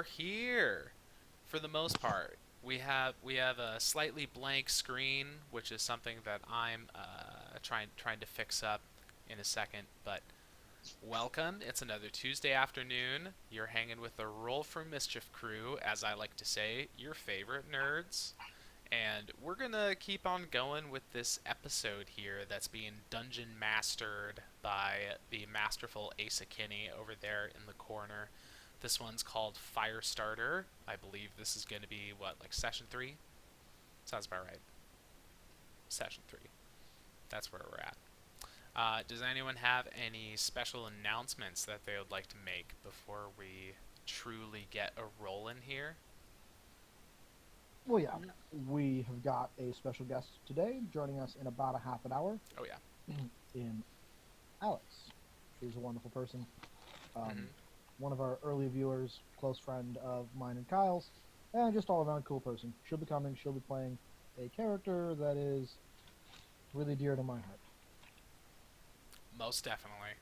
we're here for the most part. We have a slightly blank screen, which is something that I'm trying to fix up in a second. But welcome. It's another Tuesday afternoon. You're hanging with the Roll for Mischief crew, as I like to say, your favorite nerds. And we're gonna keep on going with this episode here that's being dungeon mastered by the masterful Asa Kinney over there in the corner. This one's called Firestarter. I believe this is gonna be what, like session three? Sounds about right. Session three. That's where we're at. Does anyone have any special announcements that they would like to make before we truly get a roll in here? Well, yeah, we have got a special guest today joining us in about a half an hour Oh yeah. in Alex. She's a wonderful person. Mm-hmm. One of our early viewers, close friend of mine and Kyle's, and just all around cool person. She'll be coming, she'll be playing a character that is really dear to my heart. Most definitely.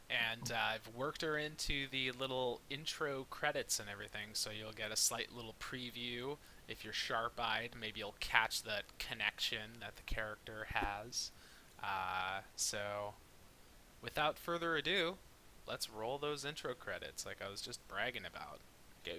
And I've worked her into the little intro credits and everything, so you'll get a slight little preview. If you're sharp-eyed, maybe you'll catch that connection that the character has. So, without further ado, let's roll those intro credits like I was just bragging about. Go.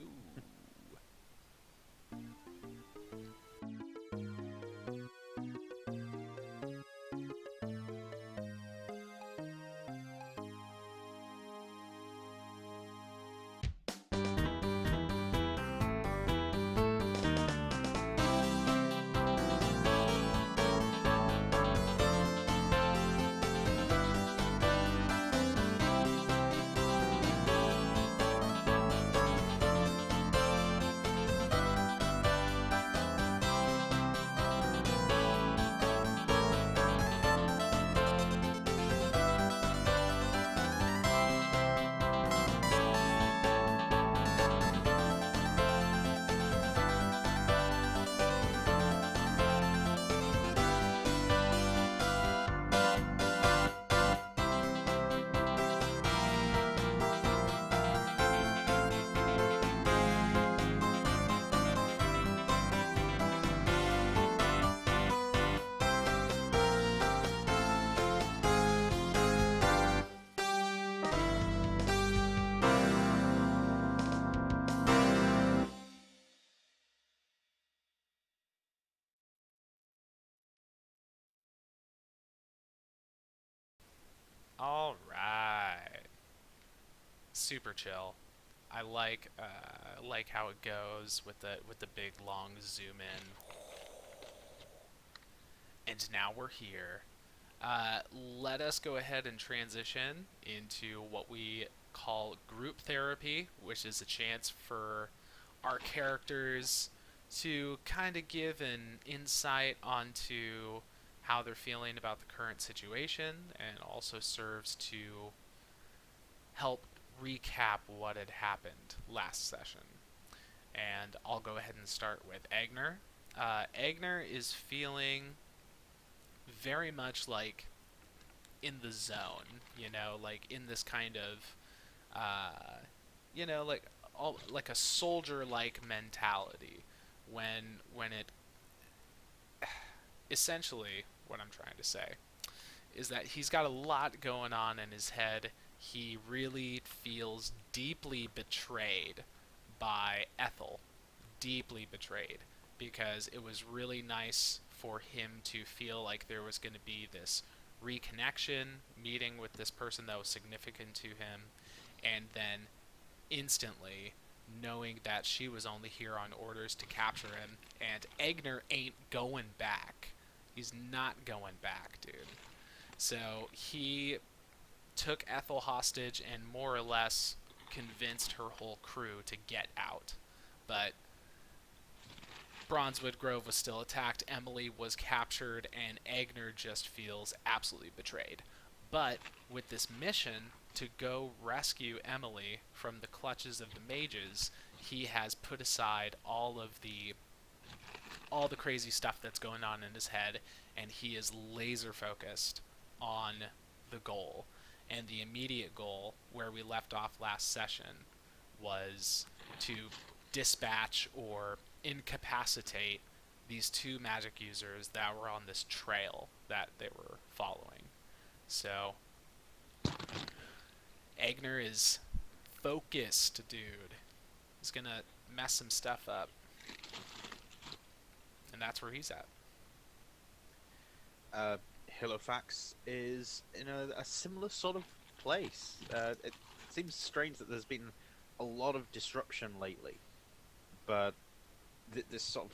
All right. Super chill. I like how it goes with the big long zoom in. And now we're here. Let us go ahead and transition into what we call group therapy, which is a chance for our characters to kind of give an insight onto how they're feeling about the current situation and also serves to help recap what had happened last session. And I'll go ahead and start with Agner. Agner is feeling very much like in the zone, like in this kind of, uh, like like a soldier-like mentality. When it essentially what I'm trying to say is that he's got a lot going on in his head. He really feels deeply betrayed by Ethel, deeply betrayed, because it was really nice for him to feel like there was going to be this reconnection, meeting with this person that was significant to him, and then instantly knowing that she was only here on orders to capture him, and Egner ain't going back. He's not going back, dude. So he took Ethel hostage and more or less convinced her whole crew to get out. But Bronzewood Grove was still attacked, Emily was captured, and Agner just feels absolutely betrayed. But with this mission to go rescue Emily from the clutches of the mages, he has put aside all the crazy stuff that's going on in his head, and he is laser focused on the goal. And the immediate goal, where we left off last session, was to dispatch or incapacitate these two magic users that were on this trail that they were following. So Agner is focused, dude. He's gonna mess some stuff up, and that's where he's at. Halifax is in a similar sort of place. It seems strange that there's been a lot of disruption lately, but this sort of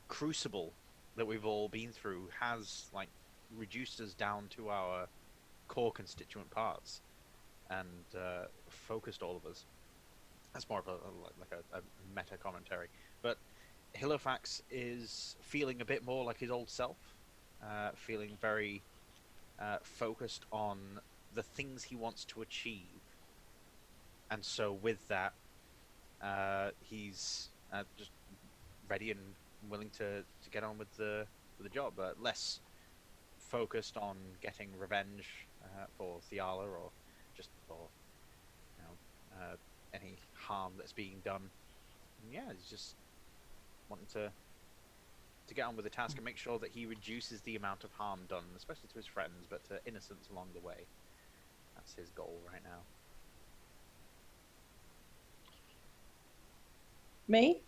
crucible that we've all been through has like reduced us down to our core constituent parts and focused all of us. That's more of a meta commentary, but Halifax is feeling a bit more like his old self, feeling very focused on the things he wants to achieve, and so with that, he's just ready and willing to get on with the job. Less focused on getting revenge for Theala or just for any harm that's being done. And yeah, he's just wanting to get on with the task and make sure that he reduces the amount of harm done, especially to his friends, but to innocents along the way. That's his goal right now. Me?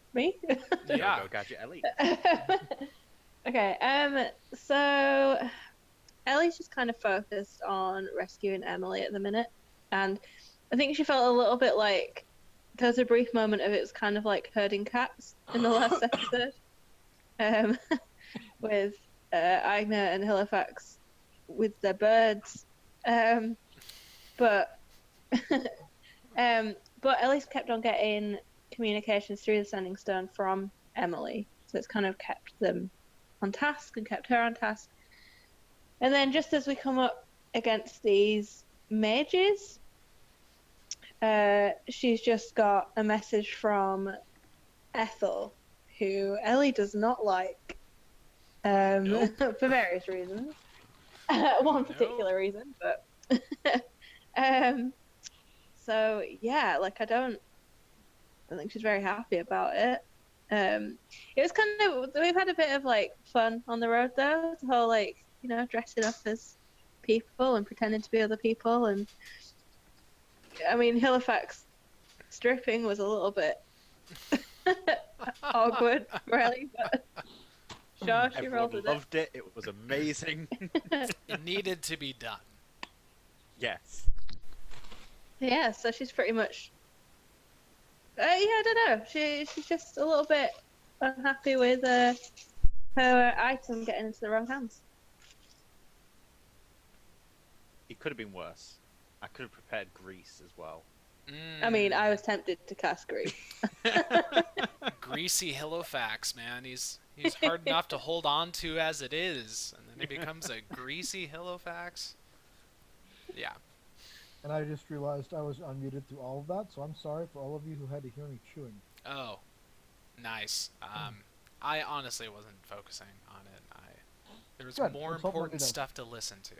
Yeah. Go Gadget Ellie. Okay, so Ellie's just kind of focused on rescuing Emily at the minute, and I think she felt a little bit like there was a brief moment of it was kind of like herding cats in the last episode, with Agner and Halifax with their birds, but Ellie's kept on getting communications through the Sending Stone from Emily, so it's kind of kept them on task and kept her on task. And then just as we come up against these mages, she's just got a message from Ethel, who Ellie does not like, Nope. for various reasons. One particular reason, but so yeah, like I don't think she's very happy about it. It was kind of, we've had a bit of like fun on the road though, the whole like, you know, dressing up as people and pretending to be other people. And I mean, Halifax stripping was a little bit awkward, really, but sure, she rolled Everyone with loved it. It was amazing. It needed to be done. Yes. Yeah, so she's pretty much. Yeah, I don't know. She's just a little bit unhappy with her item getting into the wrong hands. It could have been worse. I could have prepared grease as well. I mean, I was tempted to cast grief. Greasy Halifax, man. He's hard enough to hold on to as it is, and then he becomes a greasy Halifax. Yeah. And I just realized I was unmuted through all of that, so I'm sorry for all of you who had to hear me chewing. Oh, nice. I honestly wasn't focusing on it. There was Good. more Let's hope nobody important does. stuff to listen to.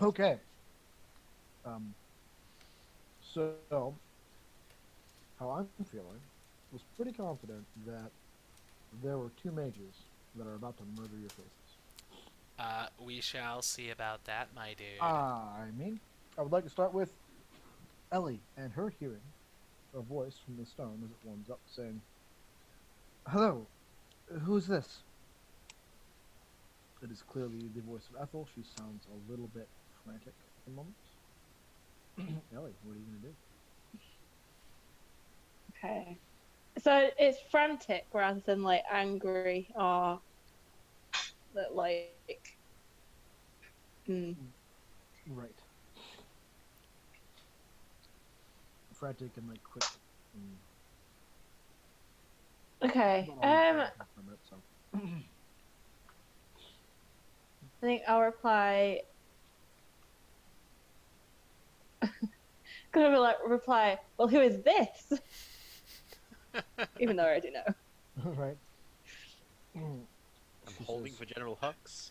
Okay. So, how I'm feeling was pretty confident that there were two mages that are about to murder your faces. We shall see about that, my dude. I would like to start with Ellie and her hearing a voice from the stone as it warms up saying, "Hello, who's this?" It is clearly the voice of Ethel. She sounds a little bit frantic at the moment. Ellie, what are you going to do? Okay. So it's frantic rather than like angry or that like. Right. Frantic and like quick. Okay. From it, so. I think I'll reply. Gonna reply. Well, who is this? Even though I already know. Right. I'm holding for General Hux.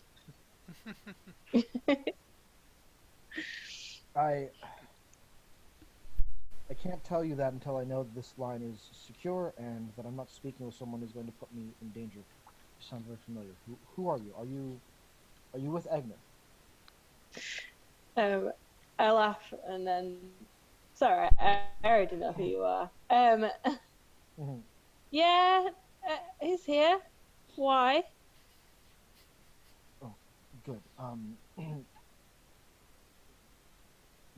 can't tell you that until I know that this line is secure and that I'm not speaking with someone who's going to put me in danger. You sound very familiar. Who are you? Are you with Egner? I laugh and then, sorry, I already know who you are. Mhm. Yeah, he's here. Why? Oh, good.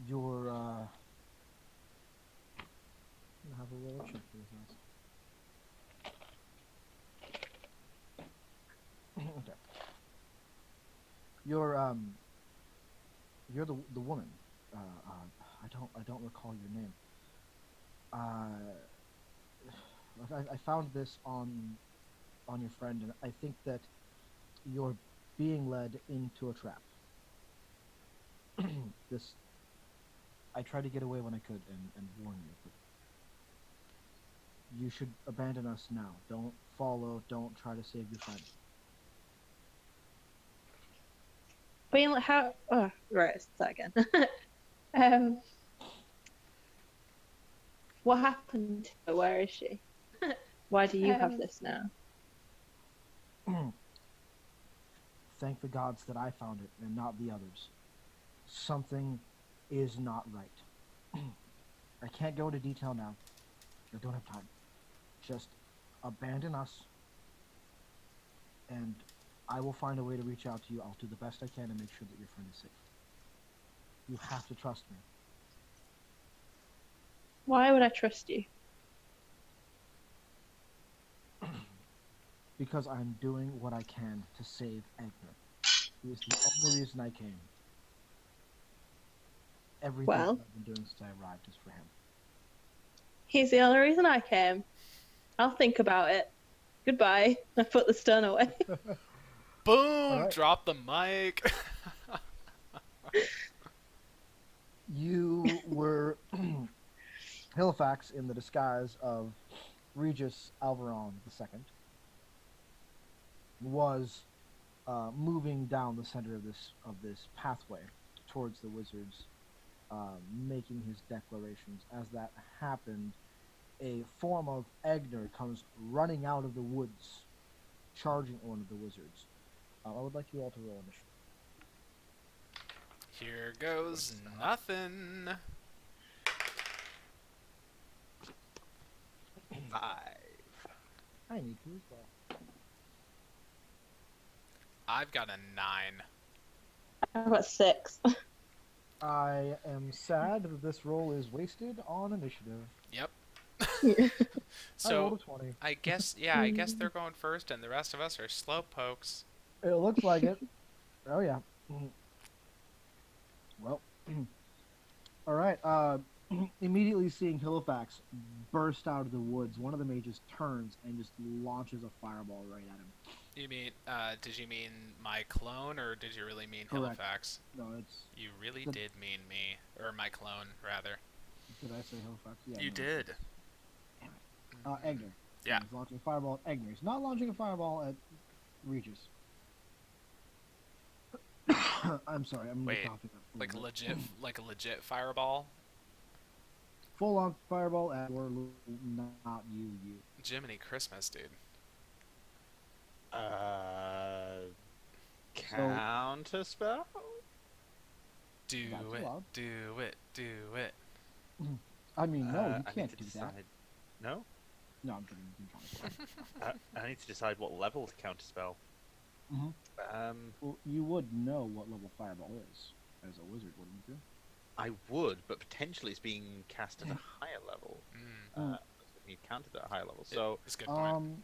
You're I'm gonna have a roll check for this house. Okay. You're you're the woman. I don't recall your name. Uh, I found this on your friend, and I think that you're being led into a trap. This I tried to get away when I could and warn you, but you should abandon us now. Don't follow. Don't try to save your friend. Being like, how? Oh, right, start again. um, what happened to her? Where is she? Why do you have this now? Thank the gods that I found it and not the others. Something is not right. I can't go into detail now. I don't have time. Just abandon us, and I will find a way to reach out to you. I'll do the best I can to make sure that your friend is safe. You have to trust me. Why would I trust you? Because I'm doing what I can to save Egner. He is the only reason I came. Everything Well, I've been doing since I arrived is for him. he's the only reason I came. I'll think about it. Goodbye. I put the stone away. Boom! Alright. Drop the mic. You were Halifax in the disguise of Regis Alvaron II was moving down the center of this pathway towards the wizards, making his declarations. As that happened, a form of Egner comes running out of the woods, charging one of the wizards. I would like you all to roll initiative. Here goes nothing. 5. I need to as well. I've got a 9. I've got 6. I am sad that this roll is wasted on initiative. Yep. I rolled So a 20. I guess, yeah, I guess they're going first, and the rest of us are slow pokes. It looks like it. Oh yeah. Well, all right. Immediately seeing Halifax burst out of the woods, one of the mages turns and just launches a fireball right at him. You mean, did you mean my clone, or did you really mean Correct. Halifax? No, it's. You really did mean me, or my clone, rather. Did I say Halifax? Yeah. You no. did. Egner. Yeah. He's launching a fireball at Egner. He's not launching a fireball at Regis. I'm sorry. I'm Wait, coughing up. like a legit fireball? Full on fireball at or not you. Jiminy Christmas, dude. Counterspell? Do That's it, allowed. do it, do it. I mean, no, you I need can't to do decide. that. No? No, I'm kidding. You can I need to decide what level to counterspell. Well, you would know what level fireball is as a wizard, wouldn't you? I would, but potentially it's being cast at a higher level. You counted at a higher level. So, It's a good point.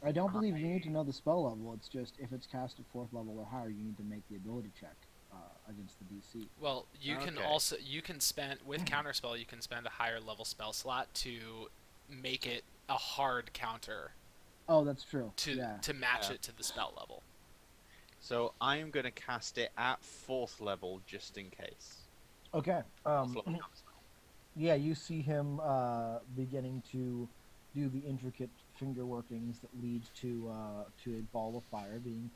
I don't believe you need to know the spell level. It's just if it's cast at 4th level or higher, you need to make the ability check against the DC. Well, you can Okay. also spend with counterspell. You can spend a higher level spell slot to make it a hard counter Oh, that's true. to match Yeah. it to the spell level. so I'm going to cast it at 4th level just in case. Okay. 4th level counterspell. Yeah, you see him beginning to do the intricate finger workings that lead to a ball of fire being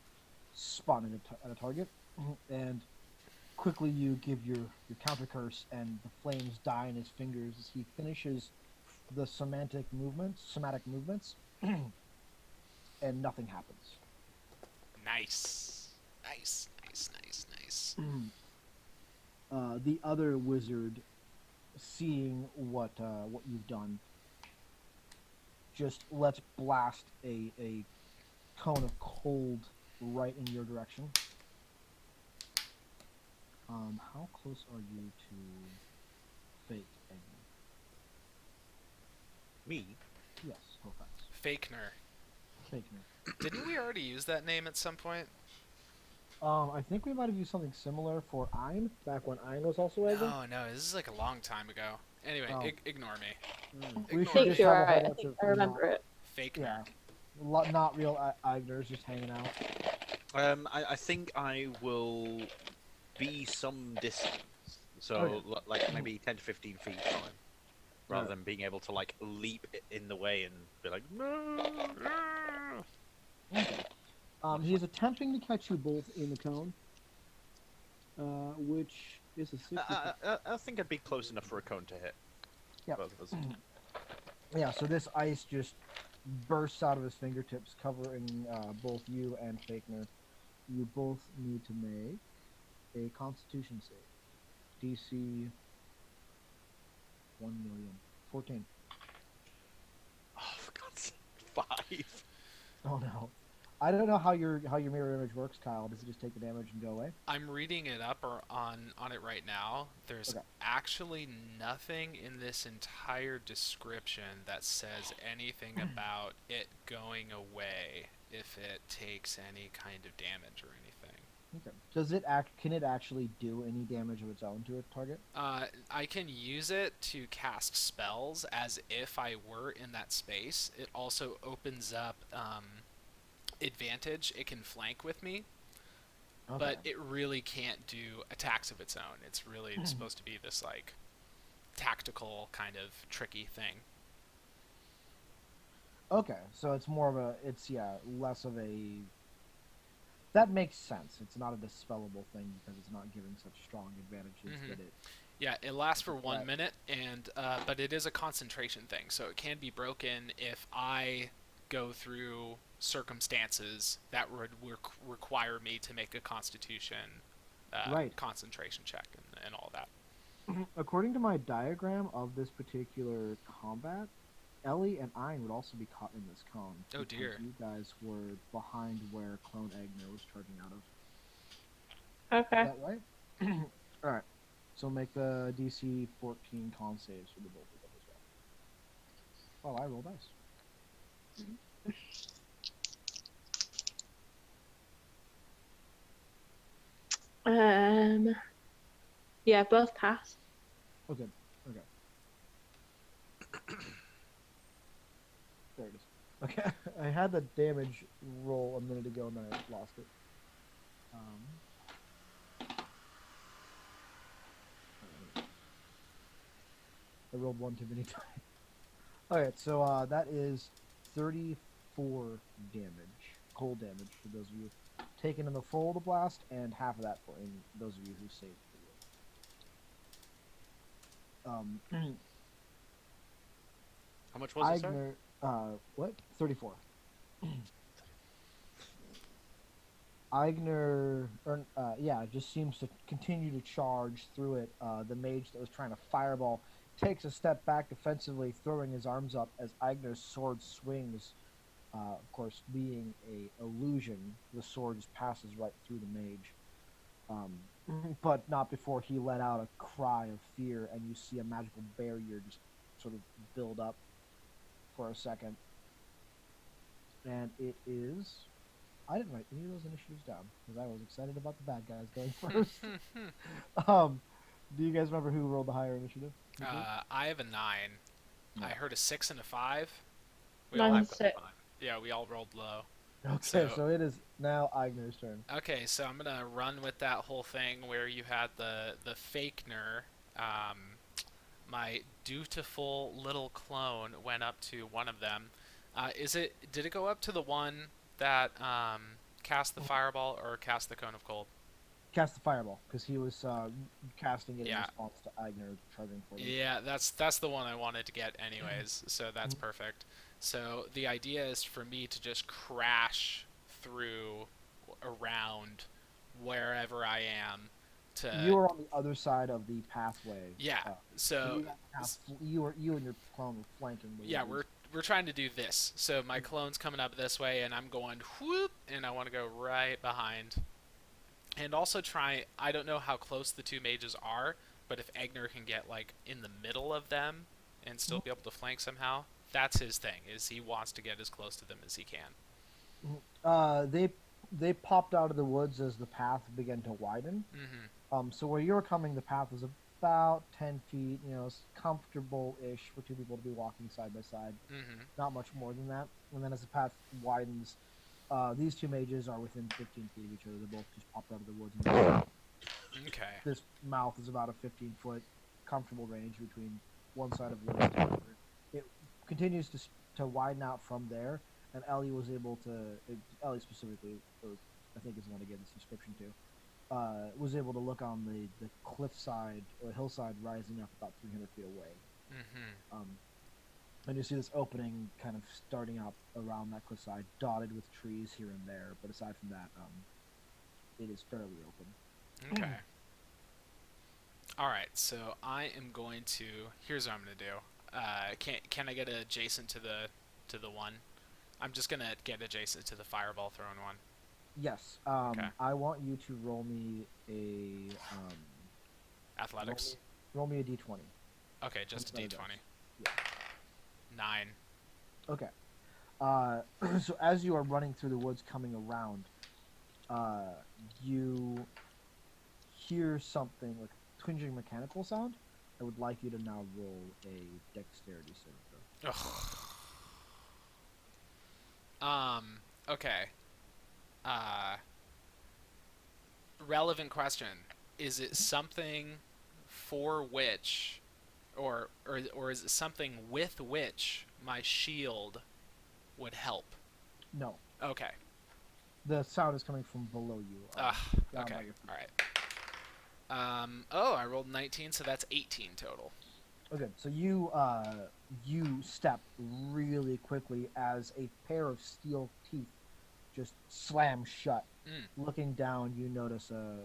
spun at a target, and quickly you give your counter curse, and the flames die in his fingers as he finishes the somatic movements, and nothing happens. Nice. Nice, nice, nice, nice. The other wizard, seeing what you've done, just lets blast a cone of cold right in your direction. How close are you to fake Agni? Me? Yes, Hophax. Fakener. Fakener. Didn't we already use that name at some point? I think we might have used something similar for Ein back when Ein was also Agni. No, no, this is like a long time ago. Anyway, Oh. ignore me. We Ignore should think me. just you're have a whole right. I bunch think of I remember it. Fakener. Yeah, not real Eigners just hanging out. I think I will be some distance. So, Okay. like, maybe 10 to 15 feet from him. Rather Alright. than being able to, like, leap in the way and be like, no! He is attempting to catch you both in the cone, which is a 60. I think I'd be close enough for a cone to hit. Yep. Both of us. Yeah, so this ice just bursts out of his fingertips, covering both you and Fakener. You both need to make a Constitution save. DC 1,000,000. 14. Oh, for God's sake. 5. Oh no. I don't know how your mirror image works, Kyle. Does it just take the damage and go away? I'm reading it up or on it right now. There's Okay. actually nothing in this entire description that says anything about it going away if it takes any kind of damage or anything. Okay. Can it actually do any damage of its own to a target? I can use it to cast spells as if I were in that space. It also opens up advantage. It can flank with me, Okay. but it really can't do attacks of its own. It's really supposed to be this like tactical kind of tricky thing. Okay, so it's less of a. That makes sense. It's not a dispellable thing because it's not giving such strong advantages that it. Yeah, it lasts for 1 Right. minute, and but it is a concentration thing, so it can be broken if I go through circumstances that would require me to make a Constitution Right. concentration check and all that. According to my diagram of this particular combat, Ellie and Ein would also be caught in this cone. Oh, because dear. You guys were behind where Clone Agner was charging out of. Okay. Is that right? Alright. So make the DC 14 con saves for the both of them as well. Oh, I roll dice. Yeah, both pass. Okay. There it is. Okay. I had the damage roll a minute ago and then I lost it. I rolled one too many times. Alright, so that is 34 damage. Cold damage for those of you taken in the full of the blast, and half of that for those of you who saved the How much was it, sorry? what? 34. Aigner, just seems to continue to charge through it. The mage that was trying to fireball takes a step back defensively, throwing his arms up as Aigner's sword swings. Of course, being a illusion, the sword just passes right through the mage. But not before he let out a cry of fear, and you see a magical barrier just sort of build up for a second. And it is... I didn't write any of those initiatives down, because I was excited about the bad guys going first. Do you guys remember who rolled the higher initiative? I have a 9. No. I heard a 6 and a 5. We Mine's all have 6. Yeah, we all rolled low. Okay, so it is now Aigner's turn. Okay, so I'm gonna run with that whole thing where you had the fakener. My dutiful little clone went up to one of them. Did it go up to the one that cast the fireball or cast the cone of cold? cast the fireball because he was casting it in Yeah. response to Agner charging for them. Yeah, that's the one I wanted to get anyways, so that's perfect. So the idea is for me to just crash through around wherever I am to You are on the other side of the pathway. yeah. So So you and your clone were flanking. The yeah, woods. we're trying to do this. So my clone's coming up this way and I'm going whoop and I want to go right behind. And also try I don't know how close the two mages are, but if Egner can get like in the middle of them and still be able to flank somehow, that's his thing. Is he wants to get as close to them as he can. They popped out of the woods as the path began to widen. So where you were coming, the path was about 10 feet. You know, it's comfortable-ish for two people to be walking side by side. Not much more than that. And then as the path widens, these two mages are within 15 feet of each other. They both just popped out of the woods. And Okay. this mouth is about a 15-foot comfortable range between one side of the woods and the other. It continues to widen out from there, and Ellie was able to, Ellie specifically, or I think is the one to give this description to, was able to look on the cliffside or hillside rising up about 300 feet away. And you see this opening kind of starting up around that cliffside, dotted with trees here and there. But aside from that, it is fairly open. Okay. All right. So I am going to. Here's what I'm gonna do. Can I get adjacent to the one? I'm just gonna get adjacent to the fireball thrown one. Yes. Okay. I want you to roll me a Athletics. roll me a d20. Okay, just a That's D20. what it does. 9. Okay. So as you are running through the woods coming around, you hear something like a twinging mechanical sound. I would like you to now roll a dexterity saving throw. Ugh. Okay. Relevant question. Is it something for which or is it something with which my shield would help? No. Okay. The sound is coming from below you. Okay. down by your feet. All right. Oh, I rolled 19, so that's 18 total. Okay, so you step really quickly as a pair of steel teeth just slam shut. Looking down, you notice a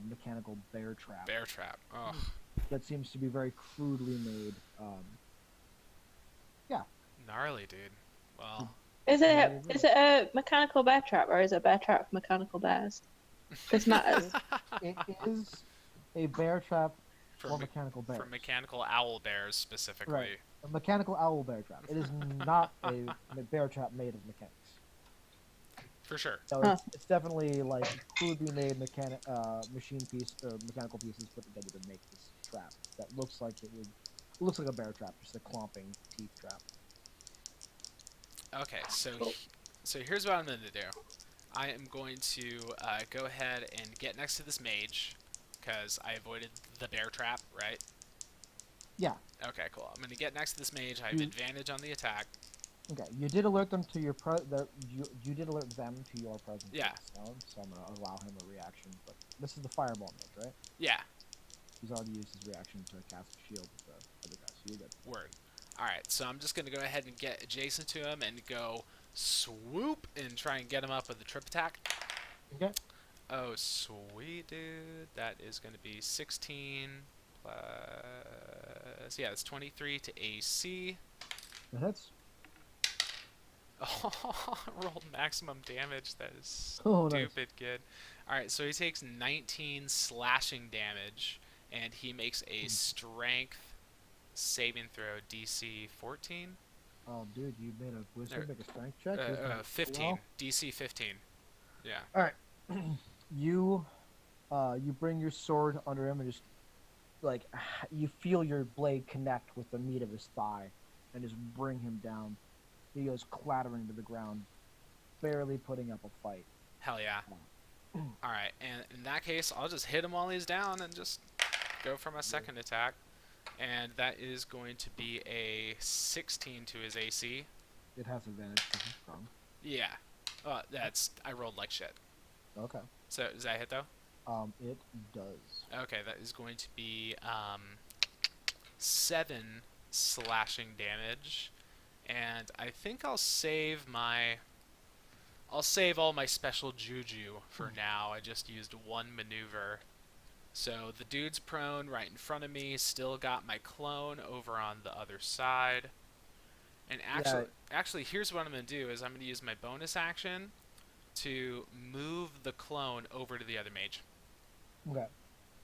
mechanical bear trap. Bear trap. Oh. That seems to be very crudely made. Yeah. Gnarly, dude. Well. Is it a mechanical bear trap or is it a bear trap for mechanical bears? This matters. It is a bear trap for me- mechanical bears. For mechanical owl bears specifically. Right. A mechanical owl bear trap. It is not a bear trap made of mechanics. For sure. So it's definitely like crudely made machine piece or mechanical pieces put together to make this trap that looks like looks like a bear trap, just a clomping teeth trap. Okay, so here's what I'm going to do. I am going to go ahead and get next to this mage, because I avoided the bear trap, right? Yeah. Okay, cool. I'm going to get next to this mage. I have advantage on the attack. Okay, you did alert them to your you did alert them to your presence. Yeah. So I'm gonna allow him a reaction, but this is the fireball mage, right? Yeah. He's already used his reaction to cast a shield with the other guy, so you're good. Word. Alright, so I'm just going to go ahead and get adjacent to him and go swoop and try and get him up with a trip attack. Okay. Oh, sweet, dude. That is going to be 16 plus... Yeah, it's 23 to AC. That hits. Oh, rolled maximum damage. That is Oh, nice. stupid good. Alright, so he takes 19 slashing damage, and he makes a strength saving throw DC 14? Oh, dude, you made a wizard make a strength check? 15. Well. DC 15. Yeah. Alright. You bring your sword under him and just, like, you feel your blade connect with the meat of his thigh and just bring him down. He goes clattering to the ground, barely putting up a fight. Hell yeah. Alright, and in that case, I'll just hit him while he's down and just go for my second attack. And that is going to be a 16 to his AC. It has advantage because he's strong. Yeah. I rolled like shit. Okay. So, does that hit though? It does. Okay, that is going to be 7 slashing damage, and I think I'll save all my special juju for now. I just used one maneuver. So the dude's prone right in front of me, still got my clone over on the other side. And Yeah. actually here's what I'm going to do is I'm going to use my bonus action to move the clone over to the other mage. Okay.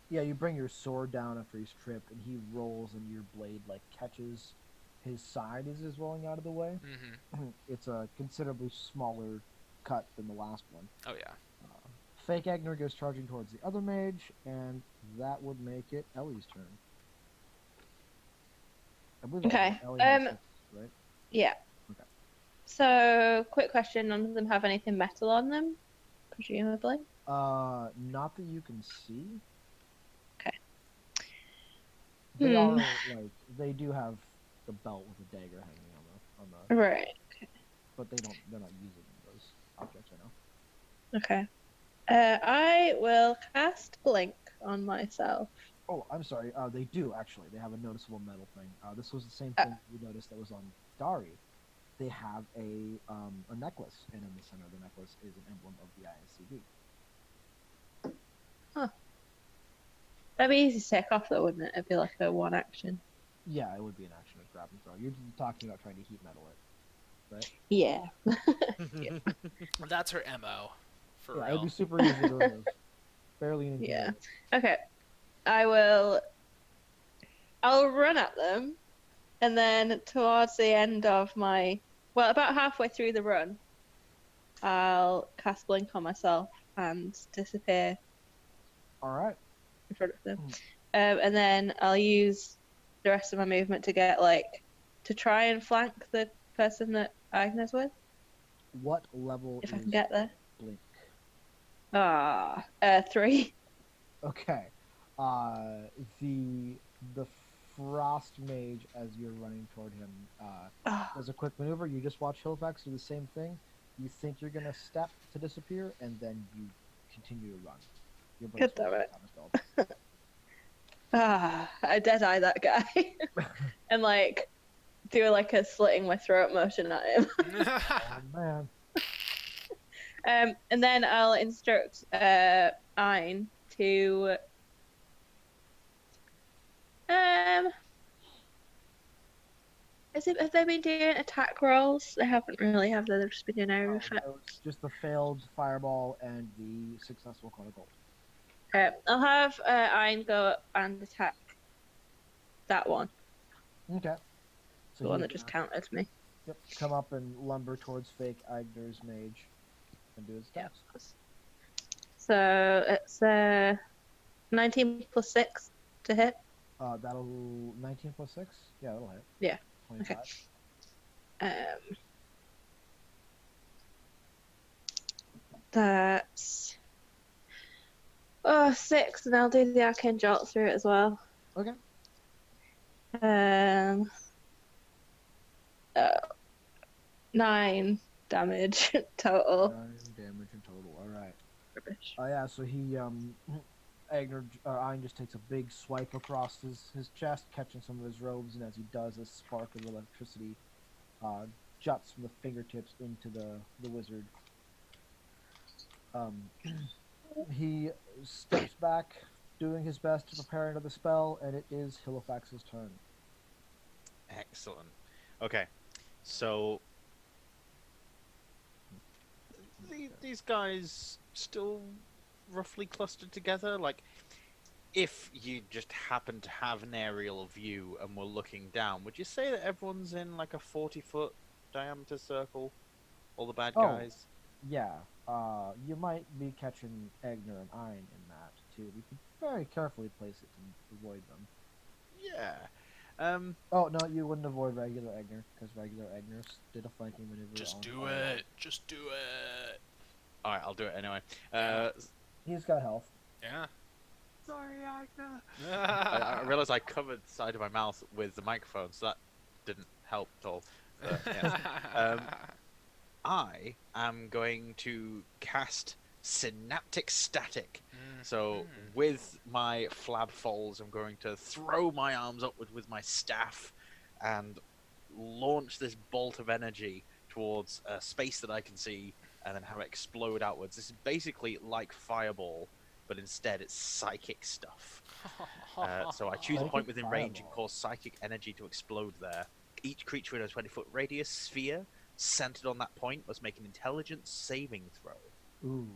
Yeah, you bring your sword down after he's tripped, and he rolls, and your blade like catches his side as it's rolling out of the way. Mm-hmm. It's a considerably smaller cut than the last one. Oh yeah. Fake Agner goes charging towards the other mage, and that would make it Ellie's turn. I believe Okay, Ellie has 6, right? Yeah. Okay. So, quick question: none of them have anything metal on them, presumably. Not that you can see. Okay. They are like they do have the belt with a dagger hanging on the Right. but they're not using those objects right now. Okay. I will cast Blink on myself. Oh, I'm sorry. They do actually. They have a noticeable metal thing. This was the same Oh. thing you noticed that was on Dari. They have a necklace, and in the center of the necklace is an emblem of the ISCB. That'd be easy to take off, though, wouldn't it? It'd be like a one action. Yeah, it would be an action to grab and throw. You're talking about trying to heat metal it, right? Yeah. That's her MO. For Yeah, real. it'd be super easy to remove. Barely an Yeah. inconvenience. Okay. I'll run at them, and then towards the end of about halfway through the run, I'll cast Blink on myself and disappear All right. in front of them. And then I'll use the rest of my movement to to try and flank the person that Agnes with, What level if is I can get there. Blink? 3. Okay. The frost mage, as you're running toward him, does a quick maneuver. You just watch Hillfax do the same thing. You think you're gonna step to disappear, and then you continue to run. Your God damn it. I dead eye that guy and do a slitting my throat motion at him. Oh man. And then I'll instruct Ein to have they been doing attack rolls? They haven't really, have they? They've just been doing area effect. It's just the failed fireball and the successful conical. I'll have Ein go up and attack that one. Okay. So The one that just countered me. Yep. Come up and lumber towards fake Agner's mage and do his attacks. So it's 19 plus 6 to hit. That'll 19 plus 6? Yeah, that'll hit. Yeah. 25. Okay. That's 6, and I'll do the arcane jolt through it as well. Okay. 9 damage total. 9 damage in total. All right. Rubbish. Yeah. So he Ein just takes a big swipe across his chest, catching some of his robes, and as he does, a spark of electricity juts from the fingertips into the wizard. He steps back, doing his best to prepare another spell, and it is Hillfax's turn. Excellent. Okay, so these guys still roughly clustered together. Like, if you just happen to have an aerial view and we're looking down, would you say that everyone's in like a 40-foot diameter circle? All the bad guys? Yeah. You might be catching Agner and Ein in that too. You could very carefully place it to avoid them. Yeah. Oh no, you wouldn't avoid regular Agner because regular Agner did a flanking maneuver. Just on do it. Just do it. All right, I'll do it anyway. He's got health. Yeah. Sorry, Agner. I realized I covered the side of my mouth with the microphone, so that didn't help at all. Yes. I am going to cast synaptic static. So Mhm. with my flab folds, I'm going to throw my arms upward with my staff and launch this bolt of energy towards a space that I can see and then have it explode outwards. This is basically like Fireball, but instead it's psychic stuff. So I choose a Psychic point within range and Fireball. cause psychic energy to explode there. Each creature in a 20-foot radius sphere centered on that point must make an intelligence saving throw. Ooh,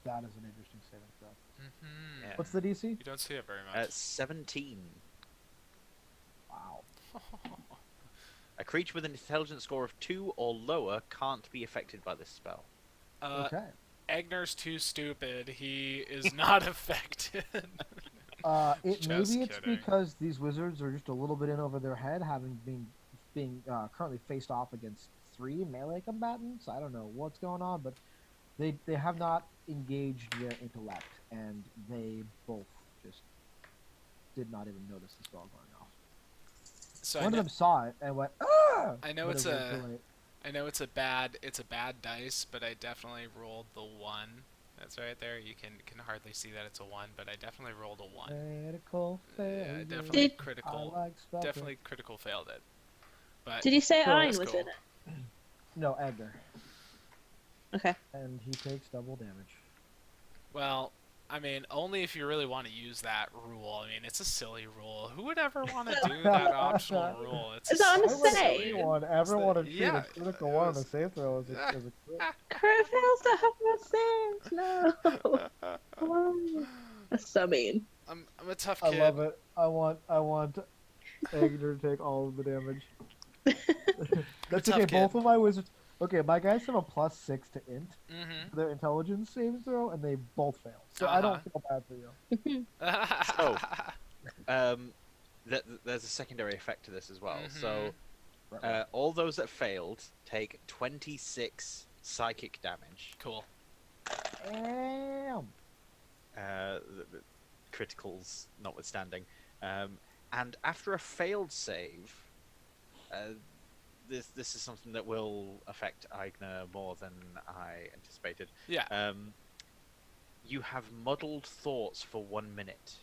that is an interesting saving throw. Mhm. Yeah. What's the DC? You don't see it very much. 17. Wow. A creature with an intelligence score of 2 or lower can't be affected by this spell. Okay. Egner's too stupid. He is not affected. Just Maybe it's kidding. because these wizards are just a little bit in over their head, having being currently faced off against 3 melee combatants. I don't know what's going on, but they have not engaged their intellect, and they both just did not even notice the spell going off. So One of them saw it and went, "Ah!" I know but it's it was a too late. I know it's a bad dice, but I definitely rolled the 1. That's right there. You can hardly see that it's a 1, but I definitely rolled a 1. Critical failure. Yeah, definitely Did- critical. I like spell check. Definitely critical failed it. But Did you say Sure. Ein That's was cool. in it? No, Edgar, Okay. and he takes double damage. Well, I mean, only if you really want to use that rule. I mean, it's a silly rule. Who would ever want to do that optional rule? It's Is that on so the Why would save? silly. anyone ever It's want to the- treat yeah, a critical it one on was- a save throw as a crit? Crit fails to have no saves. No. Why? That's so mean. I'm a tough I kid. love it. I want Agner to take all of the damage. That's tough okay. kid. Both of my wizards. Okay, my guys have a +6 to int Mm-hmm. for their intelligence saving throw, and they both fail. So I don't feel bad for you. So, there's a secondary effect to this as well. So, all those that failed take 26 psychic damage. Cool. Damn. The criticals notwithstanding. And after a failed save, this is something that will affect Aigner more than I anticipated. Yeah. You have muddled thoughts for 1 minute.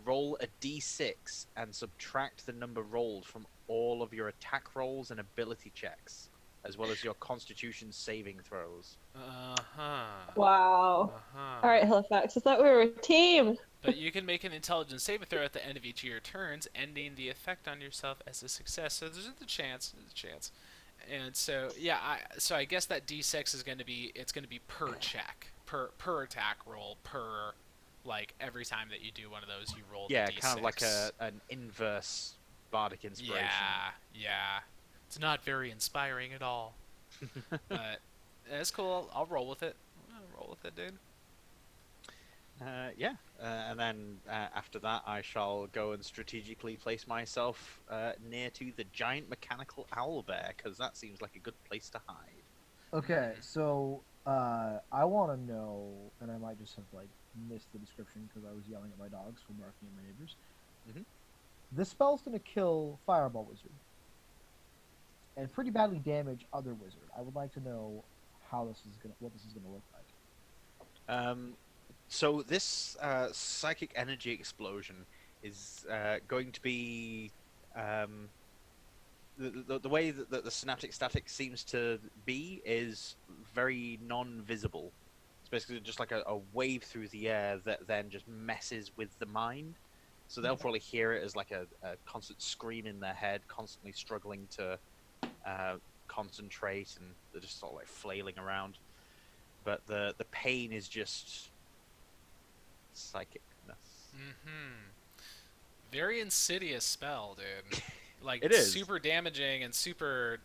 Roll a d6 and subtract the number rolled from all of your attack rolls and ability checks, as well as your Constitution saving throws. Uh-huh. Wow. Uh-huh. All right, Halifax. I thought we were a team. But you can make an intelligence saving throw at the end of each of your turns, ending the effect on yourself as a success. So there's a chance. And so yeah, I guess that d6 is going to be per check, per attack roll, per like every time that you do one of those, you roll. Yeah, the d6. kind of like an inverse bardic inspiration. Yeah. It's not very inspiring at all. But it's cool. I'll roll with it. Dude. And then after that, I shall go and strategically place myself near to the giant mechanical owl bear, because that seems like a good place to hide. Okay, so I want to know, and I might just have like missed the description because I was yelling at my dogs for barking at my neighbors. Mhm. This spell's gonna kill Fireball Wizard and pretty badly damage other wizard. I would like to know what this is gonna look like. So this psychic energy explosion is going to be the way that the synaptic static seems to be is very non-visible. It's basically just like a wave through the air that then just messes with the mind. So they'll probably hear it as like a constant scream in their head, constantly struggling to concentrate, and they're just sort of like flailing around. But the pain is just psychicness. Very insidious spell, dude. Like It is. super damaging and super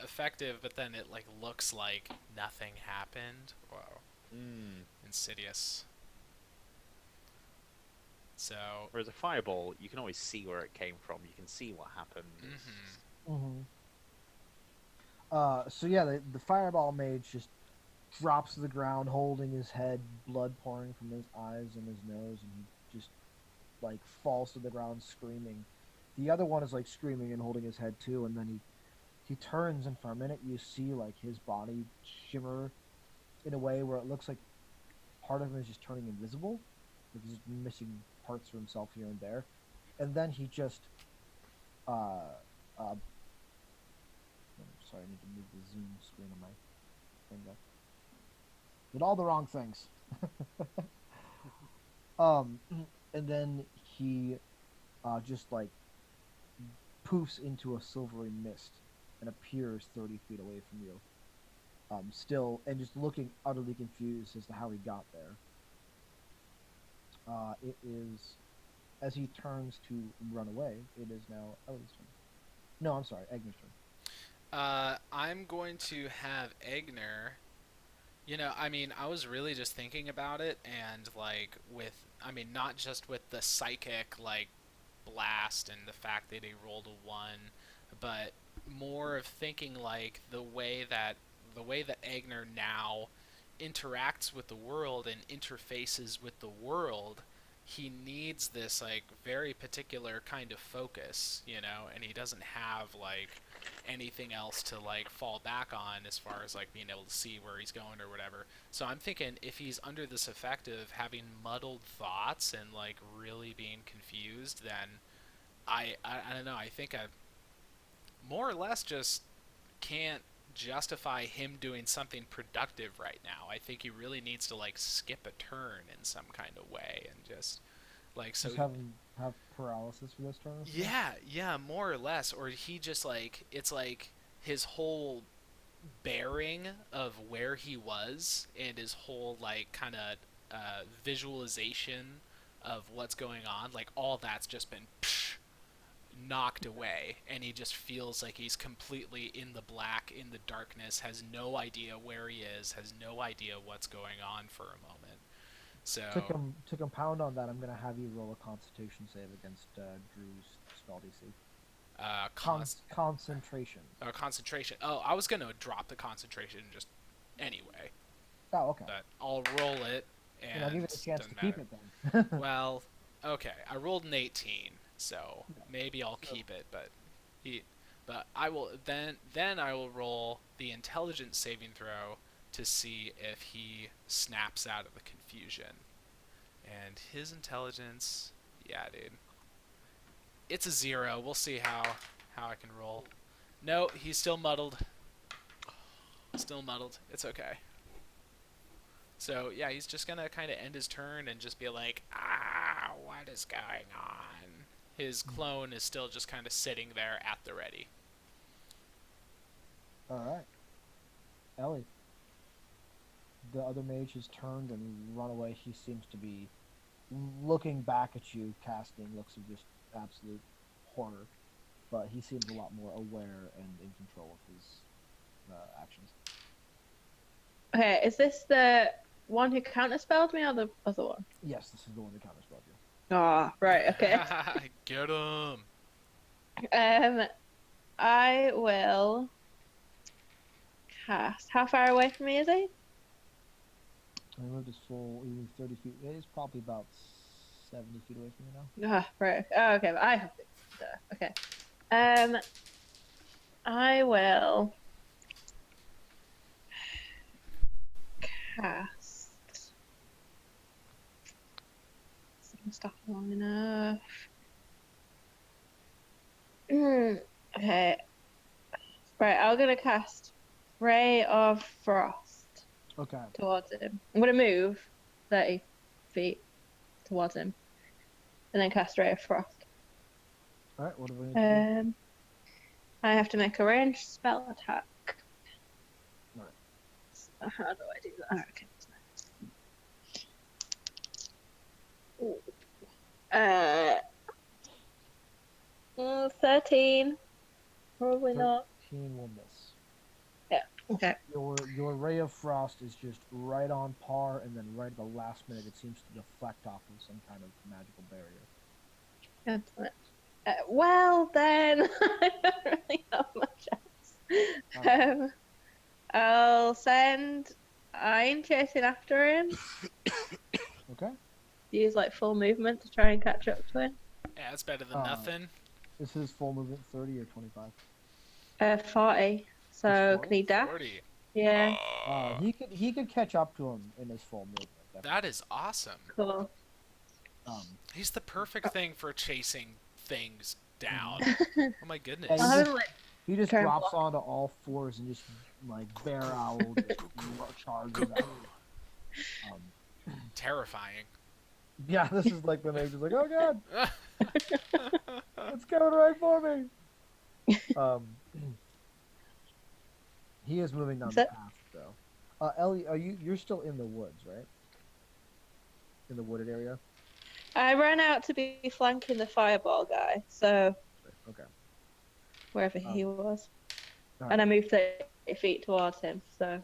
effective, but then it like looks like nothing happened. Wow. Insidious. So. Whereas a fireball, you can always see where it came from. You can see what happened. So yeah, the Fireball mage just drops to the ground, holding his head, blood pouring from his eyes and his nose, and he just like falls to the ground screaming. The other one is like screaming and holding his head too, and then he turns, and for a minute you see like his body shimmer in a way where it looks like part of him is just turning invisible, like he's missing parts of himself here and there, and then he just uh, sorry, I need to move the zoom screen on my thing there. Did all the wrong things. um, and then he just like poofs into a silvery mist and appears 30 feet away from you. Still, and just looking utterly confused as to how he got there. It is, as he turns to run away, it is now Ellie's turn. No, I'm sorry, Egner's turn. I'm going to have Egner. You know, I mean, I was really just thinking about it, and like I mean, not just with the psychic like blast and the fact that he rolled a 1, but more of thinking like the way that Agner now interacts with the world and interfaces with the world. He needs this like very particular kind of focus, you know, and he doesn't have like anything else to like fall back on as far as like being able to see where he's going or whatever. So I'm thinking if he's under this effect of having muddled thoughts and like really being confused, then I don't know. I think I more or less just can't justify him doing something productive right now. I think he really needs to like skip a turn in some kind of way and just like so. Just have him have paralysis for this turn? Or something? Yeah, more or less. Or he just like it's like his whole bearing of where he was and his whole like kind of visualization of what's going on, like all that's just been knocked away, and he just feels like he's completely in the black, in the darkness, has no idea where he is, has no idea what's going on for a moment. So To compound on that, I'm going to have you roll a Constitution save against Drew's spell DC. Concentration. Concentration. Oh, I was gonna drop the concentration just anyway, Oh, okay. but I'll roll it, and I'll give it a chance to doesn't keep matter. it then. Well, okay, I rolled an 18, so Yeah. maybe I'll So- keep it, but I will then I will roll the intelligence saving throw to see if he snaps out of the confusion. And his intelligence, yeah, dude. It's a 0. We'll see how I can roll. No, he's still muddled. Still muddled. It's okay. So, yeah, he's just going to kind of end his turn and just be like, what is going on? His clone is still just kind of sitting there at the ready. All right. Ellie. The other mage has turned and run away. He seems to be looking back at you, casting looks of just absolute horror. But he seems a lot more aware and in control of his actions. Okay, is this the one who counterspelled me or the other one? Yes, this is the one that counterspelled you. Ah, right, okay. Get him. I will cast. How far away from me is he? He moved his full, he moved 30 feet. It is probably about 70 feet away from you now. Ah, right. Oh, okay, but I have to. Okay. I will cast. Stop long enough. Okay. Right, I'm gonna cast Ray of Frost Okay. towards him. I'm gonna move 30 feet towards him, and then cast Ray of Frost. All right, what do we need to do? I have to make a ranged spell attack. Right. So how do I do that? Oh, okay. Ooh. 13. Probably not. 13 will miss. Okay. Your ray of frost is just right on par, and then right at the last minute, it seems to deflect off of some kind of magical barrier. Excellent. Well, then, I don't really have much else. I'll send Iron chasing after him. Okay. Use like full movement to try and catch up to him. Yeah, it's better than nothing. Is his full movement 30 or 25? 40. So It's can he dash? 40. Yeah, he could catch up to him in his full movement. That is awesome. cool. Um, He's the perfect thing for chasing things down. Mhm. Oh my Yeah, goodness. I'll have him like he just try and drops block. onto all fours and just like bear owl just charges at you. Terrifying. Yeah, this is like the nature. Like, oh god, it's coming right for me. He is moving down Is the it? path though. Ellie, you're still in the woods, right? In the wooded area. I ran out to be flanking the fireball guy, so Okay. wherever he was, All and I right. moved 30 feet towards him. So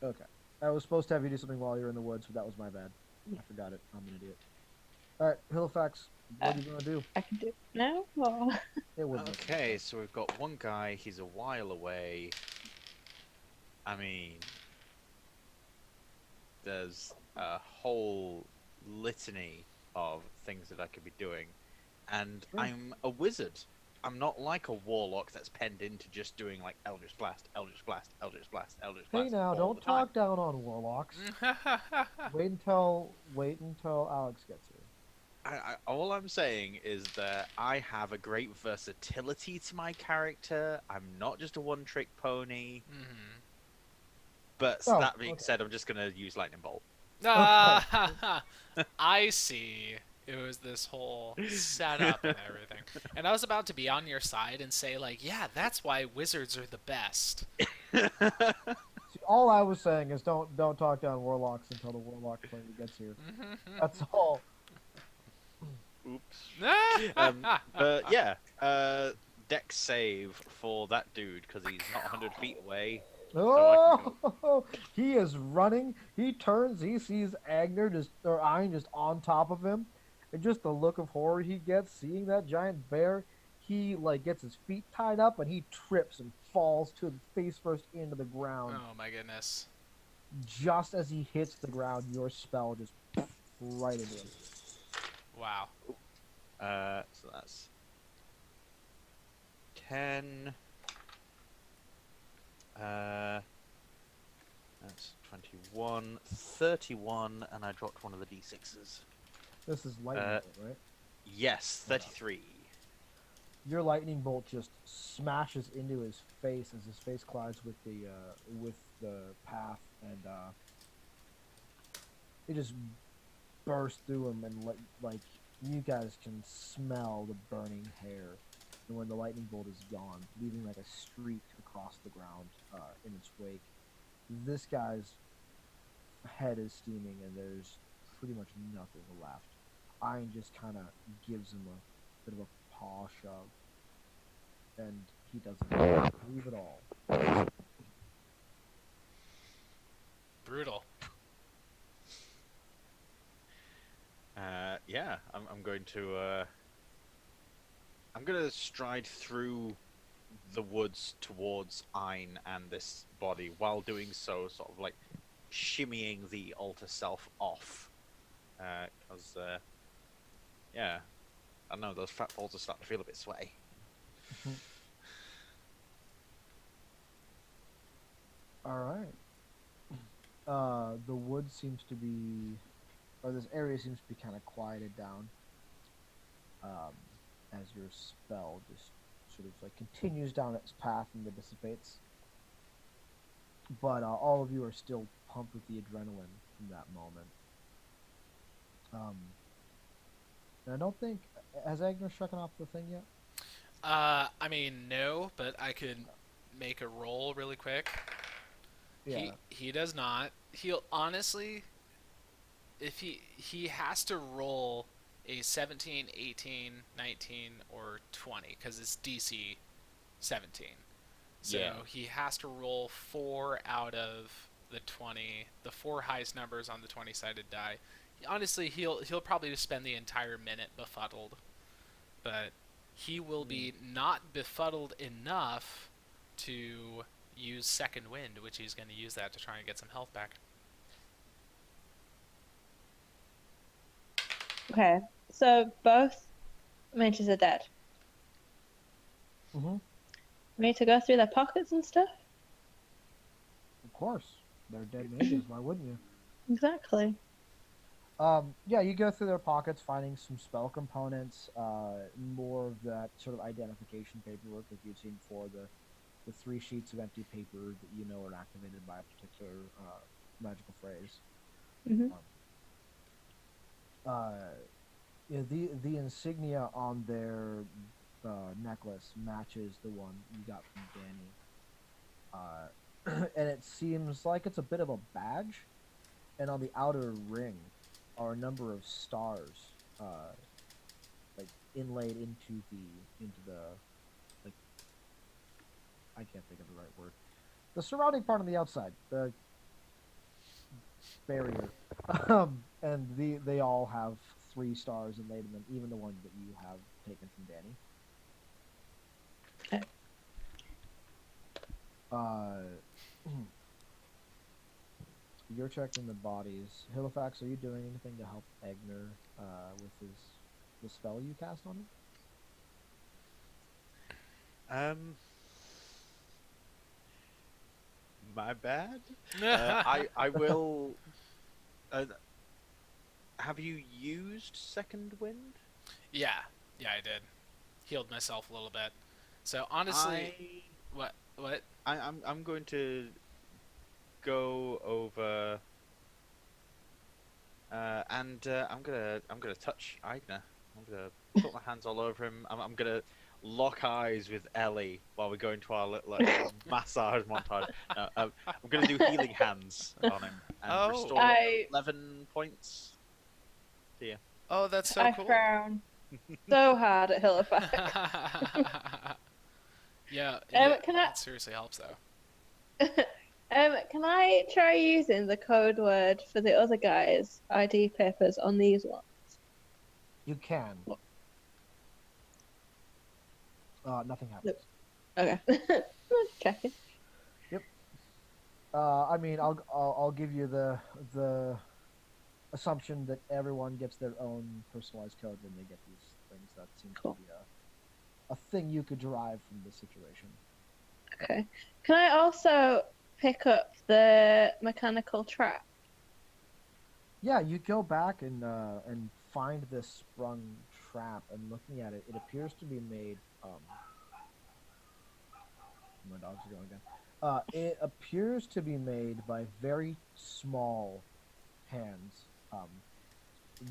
Okay. I was supposed to have you do something while you're in the woods, but that was my bad. I forgot it. I'm an idiot. All right, Halifax, what are you gonna do? I can do it now. Or... It wouldn't. Okay, so we've got one guy. He's a while away. I mean, there's a whole litany of things that I could be doing, and Sure. I'm a wizard. I'm not like a warlock that's penned into just doing like Eldritch Blast, Eldritch Blast, Eldritch Blast, Eldritch Hey Blast. now, all don't the time. talk down on warlocks. Wait until Alex gets here. All I'm saying is that I have a great versatility to my character. I'm not just a one-trick pony. Mhm. But Oh, that being okay. said, I'm just gonna use Lightning Bolt. I see. It was this whole setup and everything. And I was about to be on your side and say, like, yeah, that's why wizards are the best. See, all I was saying is don't talk down warlocks until the warlock player gets here. That's all. Oops. But yeah, dex save for that dude because he's not 100 feet away. I can Oh, he is running. He turns. He sees Agner or Ein just on top of him, and just the look of horror he gets seeing that giant bear. He like gets his feet tied up and he trips and falls to face first into the ground. Oh my goodness. Just as he hits the ground, your spell just right into him. Wow. So that's 10. That's 21, 31, and I dropped one of the d6s. This is lightning bolt, right? Yes, 33. Your lightning bolt just smashes into his face as his face collides with the path, and it just bursts through him, and like you guys can smell the burning hair. And when the lightning bolt is gone, leaving like a streak across the ground in its wake, this guy's head is steaming, and there's pretty much nothing left. Iron just kind of gives him a bit of a paw shove, and he doesn't move at all. Brutal. Yeah, I'm going to stride through the woods towards Ein and this body, while doing so, sort of like shimmying the altar self off, because yeah, I don't know, those fat balls are starting to feel a bit sweaty. All right. The wood seems to be, or this area seems to be kind of quieted down. As your spell just sort of like continues down its path and it dissipates. But all of you are still pumped with the adrenaline from that moment. And I don't think, has Agner shucking off the thing yet? I mean, no, but I could make a roll really quick. Yeah. He does not. He'll honestly, if he has to roll a 17, 18, 19, or 20 because it's DC 17. So Yeah. he has to roll 4 out of the 20, the 4 highest numbers on the 20-sided die. Honestly, he'll probably just spend the entire minute befuddled, but he will be not befuddled enough to use second wind, which he's going to use that to try and get some health back. Okay, so both mages are dead. Mm-hmm. We need to go through their pockets and stuff. course. They're dead mages. Why wouldn't you? Exactly. Yeah, you go through their pockets, finding some spell components, more of that sort of identification paperwork that you've seen for the 3 sheets of empty paper that you know are activated by a particular magical phrase. Hmm. Yeah, the insignia on their necklace matches the one you got from Danny, and it seems like it's a bit of a badge. And on the outer ring are a number of stars, like inlaid into the like I can't think of the right word. The surrounding part on the outside, the barrier, and they all have 3 stars inlaid in them, even the one that you have taken from Danny. Okay. You're checking the bodies. Halifax, are you doing anything to help Egner with the spell you cast on him? My bad. I will. Have you used Second Wind? Yeah, yeah, I did. Healed myself a little bit. So honestly, what? I'm going to go over and I'm gonna touch Aigner. I'm gonna put my hands all over him. I'm gonna lock eyes with Ellie while we go into our little massage montage. I'm gonna do healing hands on him and Oh. restore I 11 points to you. Oh, that's so I cool. frown so hard at Halifax. Yeah, Can I it seriously helps though. can I try using the code word for the other guys' ID papers on these ones? You can. Nothing happens. Okay. Checking. I mean, I'll give you the assumption that everyone gets their own personalized code when they get these things. That seems Cool. to be a thing you could derive from the situation. Okay. Can I also pick up the mechanical trap? Yeah, you go back and find this sprung trap, and looking at it, it appears to be made. My dogs are going again. It appears to be made by very small hands,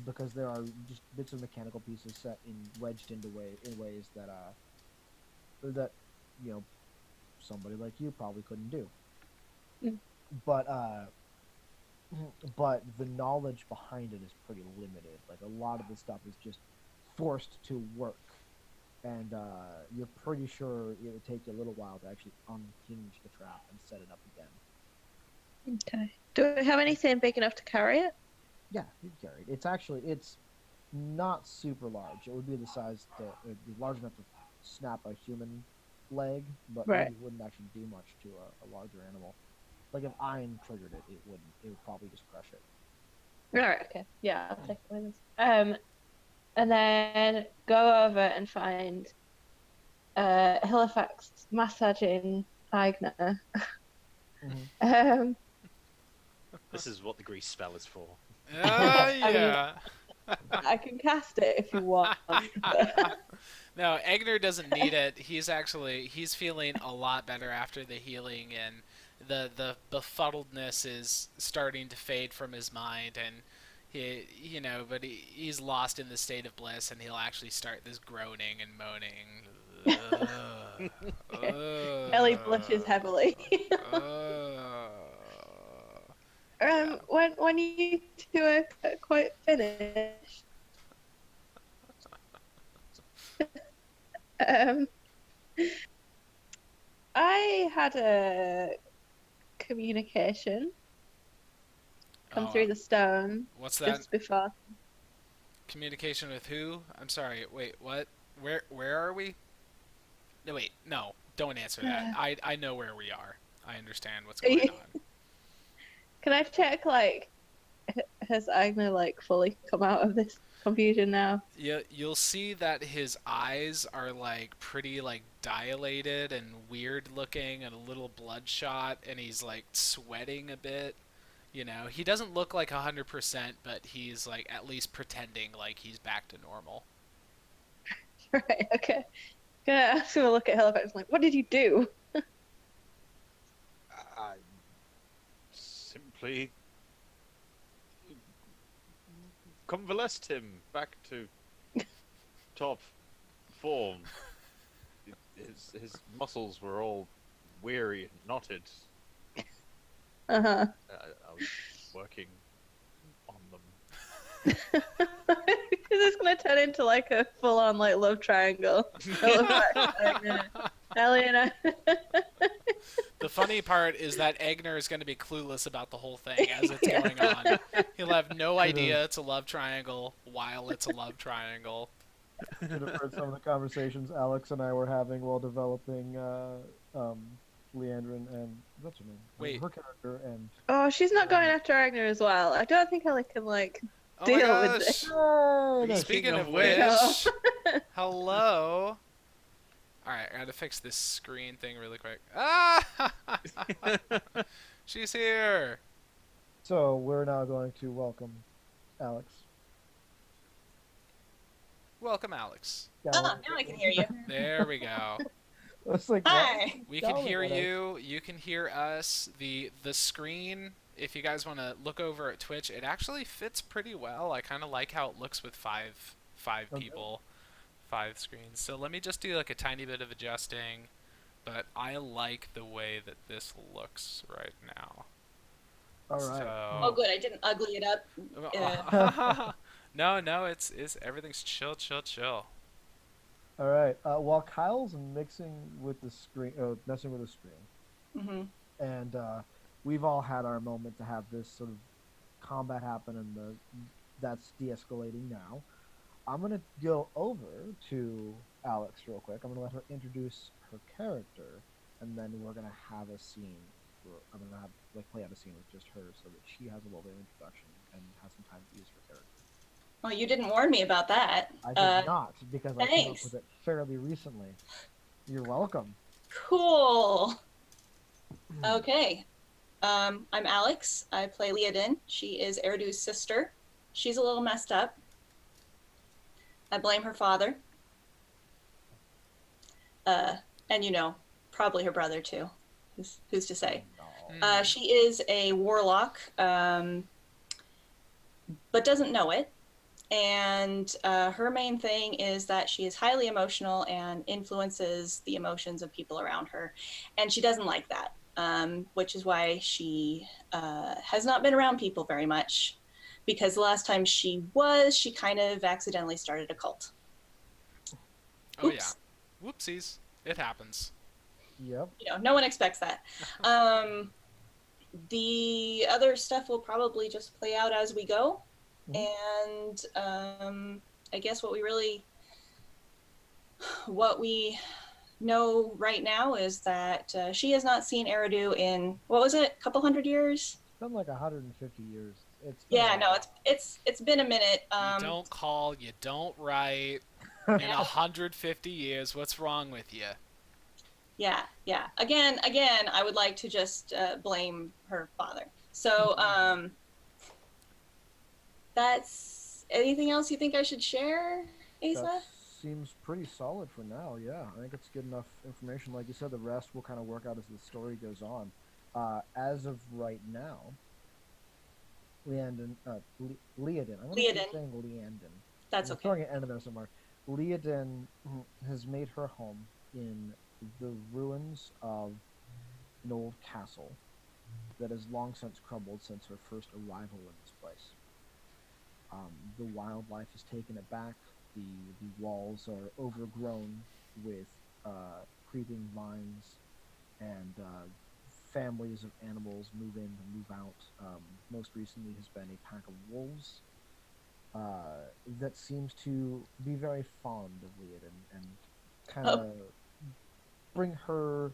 because there are just bits of mechanical pieces set in wedged into ways that that you know somebody like you probably couldn't do. Mm. But the knowledge behind it is pretty limited. Like a lot of the stuff is just forced to work, and you're pretty sure it would take you a little while to actually unhinge the trap and set it up again. Okay. Do we have anything big enough to carry it? Yeah, you can carry it. It's not super large. It would be the size that it'd be large enough to snap a human leg, but Right. it wouldn't actually do much to a larger animal. Like if Iron triggered it, it wouldn't. It would probably just crush it. Alright, okay. Yeah, I'll take it with us. And then go over and find Halifax massaging Aigner. This is what the grease spell is for. Yeah. I can cast it if you want. No, Egner doesn't need it. He's feeling a lot better after the healing, and the befuddledness is starting to fade from his mind, and he's lost in the state of bliss, and he'll actually start this groaning and moaning. Ellie blushes heavily. Yeah. When you two are quite finished, I had a communication come through the stone What's that? just before. Communication with who? I'm sorry. Wait, what? Where are we? No, wait. No, don't answer that. I know where we are. I understand what's going on. Can I check, like, has Agner, like, fully come out of this confusion now. You'll see that his eyes are like pretty like dilated and weird looking and a little bloodshot, and he's like sweating a bit. You know, he doesn't look like 100%, but he's like at least pretending like he's back to normal. Right, okay. Gonna ask him to look at Halifax. I'm like, what did you do? I simply convalesced him back to top form. His muscles were all weary and knotted. Uh-huh. I was working on them. Is this gonna turn into like a full-on like love triangle? Ellie and I. The funny part is that Egner is going to be clueless about the whole thing as it's going on. He'll have no idea it's a love triangle while it's a love triangle. Should have heard some of the conversations Alex and I were having while developing Leandrin and what's her name? Wait. Her character and. Oh, she's not going after Agner as well. I don't think Ellie can like Oh my deal with gosh. this. Oh, no, Speaking of which- which, hello. Alright, I gotta fix this screen thing really quick. Ah! She's here! So we're now going to welcome Alex. Welcome, Alex. Oh, now I can hear you. There we go. It's like, Hi. We can Yelling hear at us. you. You can hear us. The screen, if you guys want to look over at Twitch, it actually fits pretty well. I kind of like how it looks with five Okay. people, 5 screens. So let me just do like a tiny bit of adjusting, but I like the way that this looks right now. All right. So... Oh, good. I didn't ugly it up. No, it's everything's chill. All right. While Kyle's mixing with the screen, messing with the screen, Hmm. and we've all had our moment to have this sort of combat happen, and that's de-escalating now. I'm gonna go over to Alex real quick. I'm gonna let her introduce her character, and then we're gonna have a scene. I'm gonna have play out a scene with just her, so that she has a little bit of introduction and has some time to use her character. Well, you didn't warn me about that. I did not, because I came up thanks. with it fairly recently. You're welcome. Cool. Okay. I'm Alex. I play Leodin. She is Eridu's sister. She's a little messed up. I blame her father. And probably her brother too. Who's to say? No. She is a warlock, but doesn't know it. And her main thing is that she is highly emotional and influences the emotions of people around her. And she doesn't like that, which is why she has not been around people very much. Because the last time she kind of accidentally started a cult. Oh Oops. yeah, whoopsies, it happens. Yep. No one expects that. The other stuff will probably just play out as we go. And I guess what we know right now is that she has not seen Eridu in, what was it, a couple hundred years? It's been like 150 years. Yeah, no, it's been a minute. You don't call, you don't write. In 150 years, what's wrong with you? Yeah. Again, I would like to just blame her father. So, that's anything else you think I should share, Asa? That seems pretty solid for now. Yeah, I think it's good enough information. Like you said, the rest will kind of work out as the story goes on. As of right now, Leodin. I'm going to keep saying Leandin. That's I'm okay. throwing an N in there somewhere. Leodin has made her home in the ruins of an old castle that has long since crumbled since her first arrival in this place. The wildlife has taken it back. The walls are overgrown with creeping vines, and families of animals move in and move out. Most recently has been a pack of wolves that seems to be very fond of Leodin and kind of bring her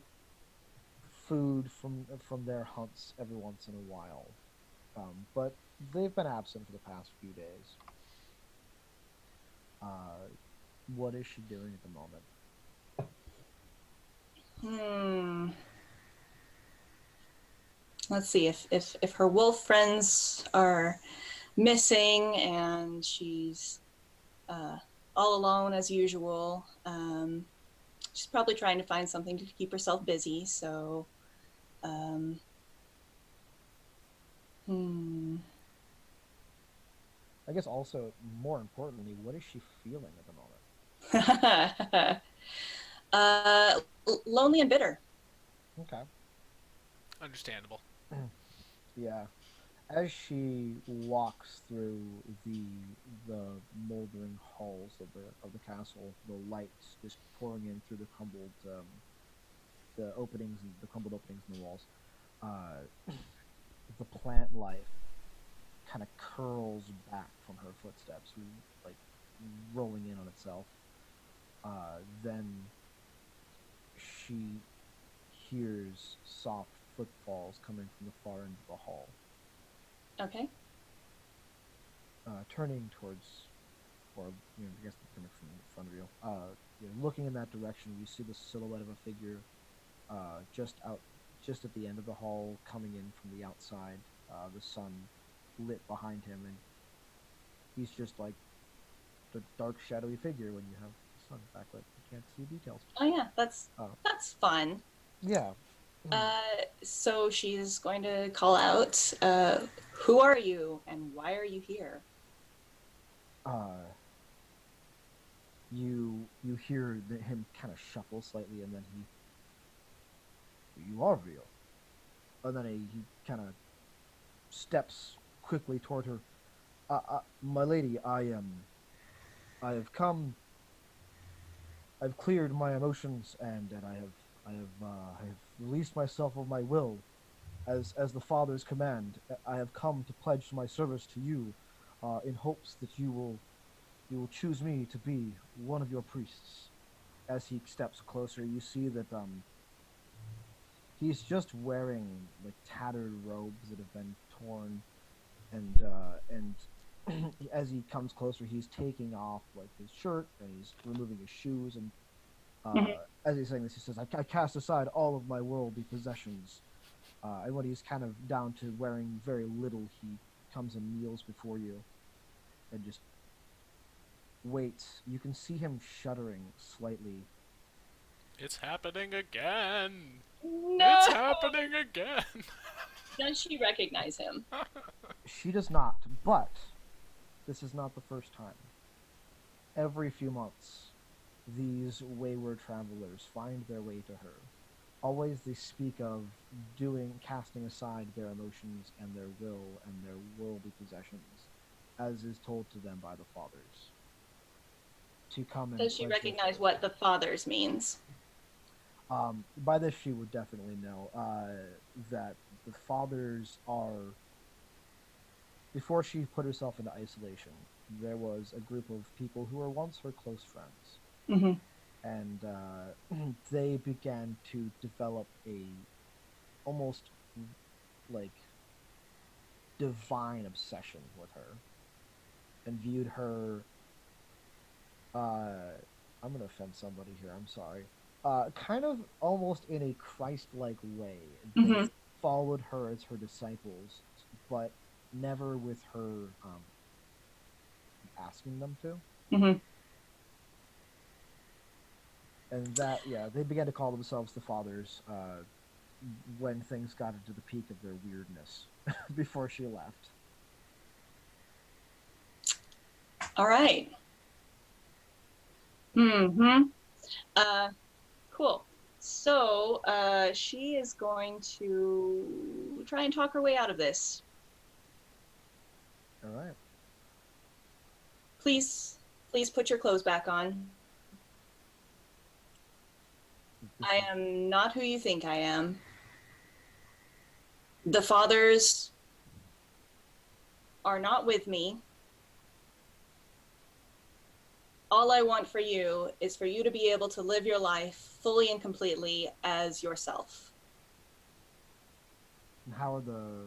food from their hunts every once in a while. But they've been absent for the past few days. What is she doing at the moment? Let's see if her wolf friends are missing and she's all alone as usual. She's probably trying to find something to keep herself busy. So, I guess also, more importantly, what is she feeling at the moment? Lonely and bitter. Okay. Understandable. Yeah. As she walks through the moldering halls of the castle, the lights just pouring in through the crumbled openings in the walls, the plant life kind of curls back from her footsteps, like rolling in on itself. Then she hears soft footfalls coming from the far end of the hall. Okay. Turning towards, or I guess coming from in front of you. Looking in that direction, you see the silhouette of a figure, just at the end of the hall, coming in from the outside. The sun lit behind him, and he's just like the dark, shadowy figure when you have the sun backlit. You can't see details. Oh yeah, that's fun. Yeah. So she's going to call out, who are you and why are you here? You hear him kind of shuffle slightly, and then you are real. And then he kind of steps quickly toward her. My lady, I have come. I've cleared my emotions, and I have released myself of my will, as the Father's command. I have come to pledge my service to you, in hopes that you will choose me to be one of your priests. As he steps closer, you see that he's just wearing like tattered robes that have been torn, and as he comes closer, he's taking off like his shirt and he's removing his shoes. And as he's saying this, he says, I cast aside all of my worldly possessions. And when he's kind of down to wearing very little, he comes and kneels before you and just waits. You can see him shuddering slightly. It's happening again. No! It's happening again. Does she recognize him? She does not, but this is not the first time. Every few months, these wayward travelers find their way to her. Always they speak of casting aside their emotions and their will and their worldly possessions, as is told to them by the fathers. To come and Does she recognize what the fathers means? By this, she would definitely know that the fathers are. Before she put herself into isolation, there was a group of people who were once her close friends. Mm-hmm. And they began to develop a almost like divine obsession with her, and viewed her. I'm gonna offend somebody here. I'm sorry. Kind of almost in a Christ-like way. Mm-hmm. They followed her as her disciples, but never with her asking them to. Mm-hmm. And that, yeah, they began to call themselves the Fathers when things got into the peak of their weirdness before she left. All right. Mm-hmm. Cool. So she is going to try and talk her way out of this. All right. Please put your clothes back on. I am not who you think I am. The fathers are not with me. All I want for you is for you to be able to live your life fully and completely as yourself. And how are the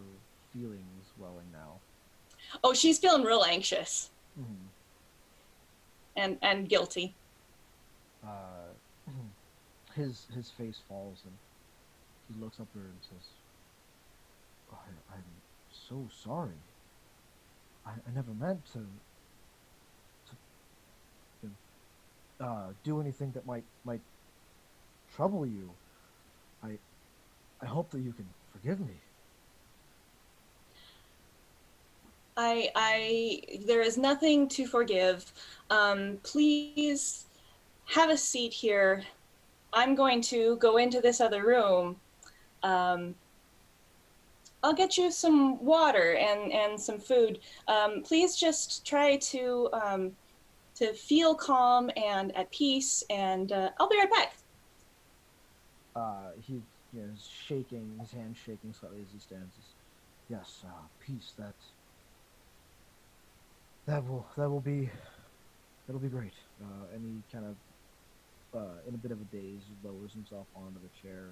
feelings welling now? Oh, she's feeling real anxious. Mm-hmm. and guilty. His face falls and he looks up at her and says, I'm so sorry. I never meant to do anything that might trouble you. I hope that you can forgive me. There is nothing to forgive. Please have a seat here. I'm going to go into this other room. I'll get you some water and some food. Please just try to feel calm and at peace, and I'll be right back. He is shaking, his hand shaking slightly as he stands. Yes, peace. That'll be great. And he kind of, in a bit of a daze, lowers himself onto the chair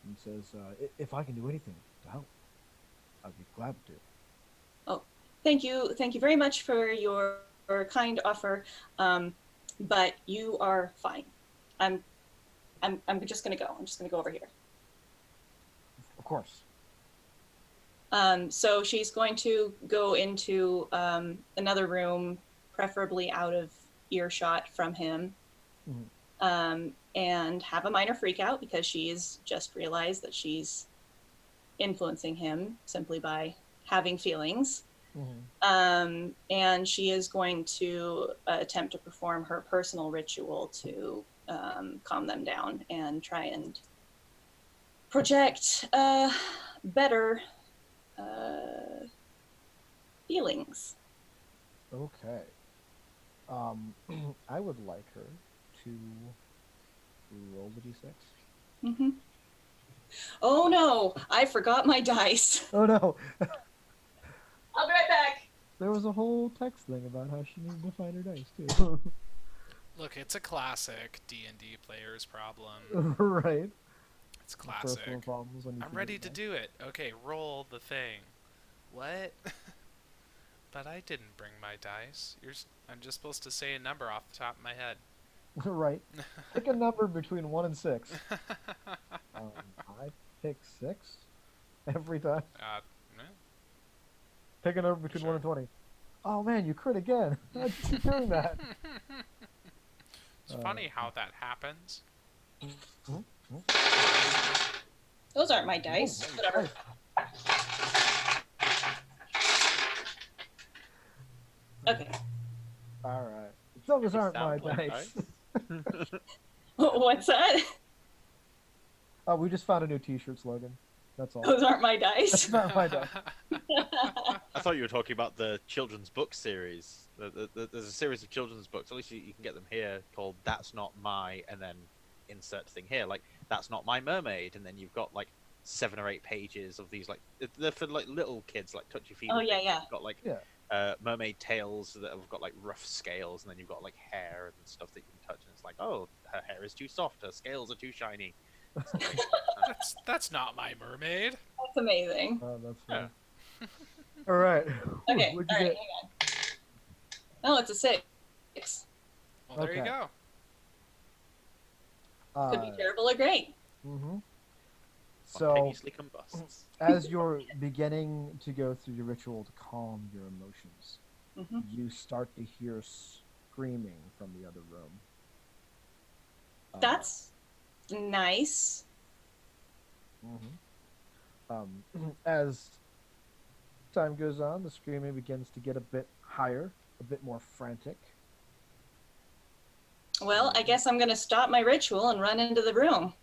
and says, "If I can do anything to help, I'd be glad to." Oh, thank you very much for your kind offer. But you are fine. I'm just gonna go. I'm just gonna go over here. Of course. So she's going to go into another room, preferably out of earshot from him, and have a minor freak out because she's just realized that she's influencing him simply by having feelings. And she is going to attempt to perform her personal ritual to calm them down and try and project better feelings. Okay. I would like her to roll the d6. Mm-hmm. Oh no, I forgot my dice. Oh no. I'll be right back. There was a whole text thing about how she needed to find her dice too. Look, it's a classic D&D player's problem. Right. It's Personal classic. problems when you I'm ready to do it. Okay, roll the thing. What? But I didn't bring my dice. I'm just supposed to say a number off the top of my head. Right. Pick a number between 1 and 6. I pick 6 every time. Eh, Pick a number between 1 and 20. Oh man, you crit again. How'd you keep doing that? It's funny how that happens. Those aren't my dice. Whatever. Okay. All right. Those aren't my Sound like dice. What's that? Oh, we just found a new T-shirt slogan. That's all. Those aren't my dice. That's not my dice. I thought you were talking about the children's book series. There's a series of children's books. At least you can get them here called "That's Not My," and then insert thing here like "That's Not My Mermaid," and then you've got like 7 or 8 pages of these like they're for like little kids, like touchy feely. Oh, yeah, things. yeah. You've got like mermaid tails that have got like rough scales, and then you've got like hair and stuff that you can touch, and it's like, oh, her hair is too soft, her scales are too shiny. That's not my mermaid. That's amazing. Oh, that's funny. All right. Okay, What'd all you right, get? hang on. Oh, it's a 6. Well, there you Okay. go. Could be terrible or great. So, Spontaneously combusts. as you're beginning to go through your ritual to calm your emotions, you start to hear screaming from the other room. That's nice. As time goes on, the screaming begins to get a bit higher, a bit more frantic. Well, I guess I'm going to stop my ritual and run into the room.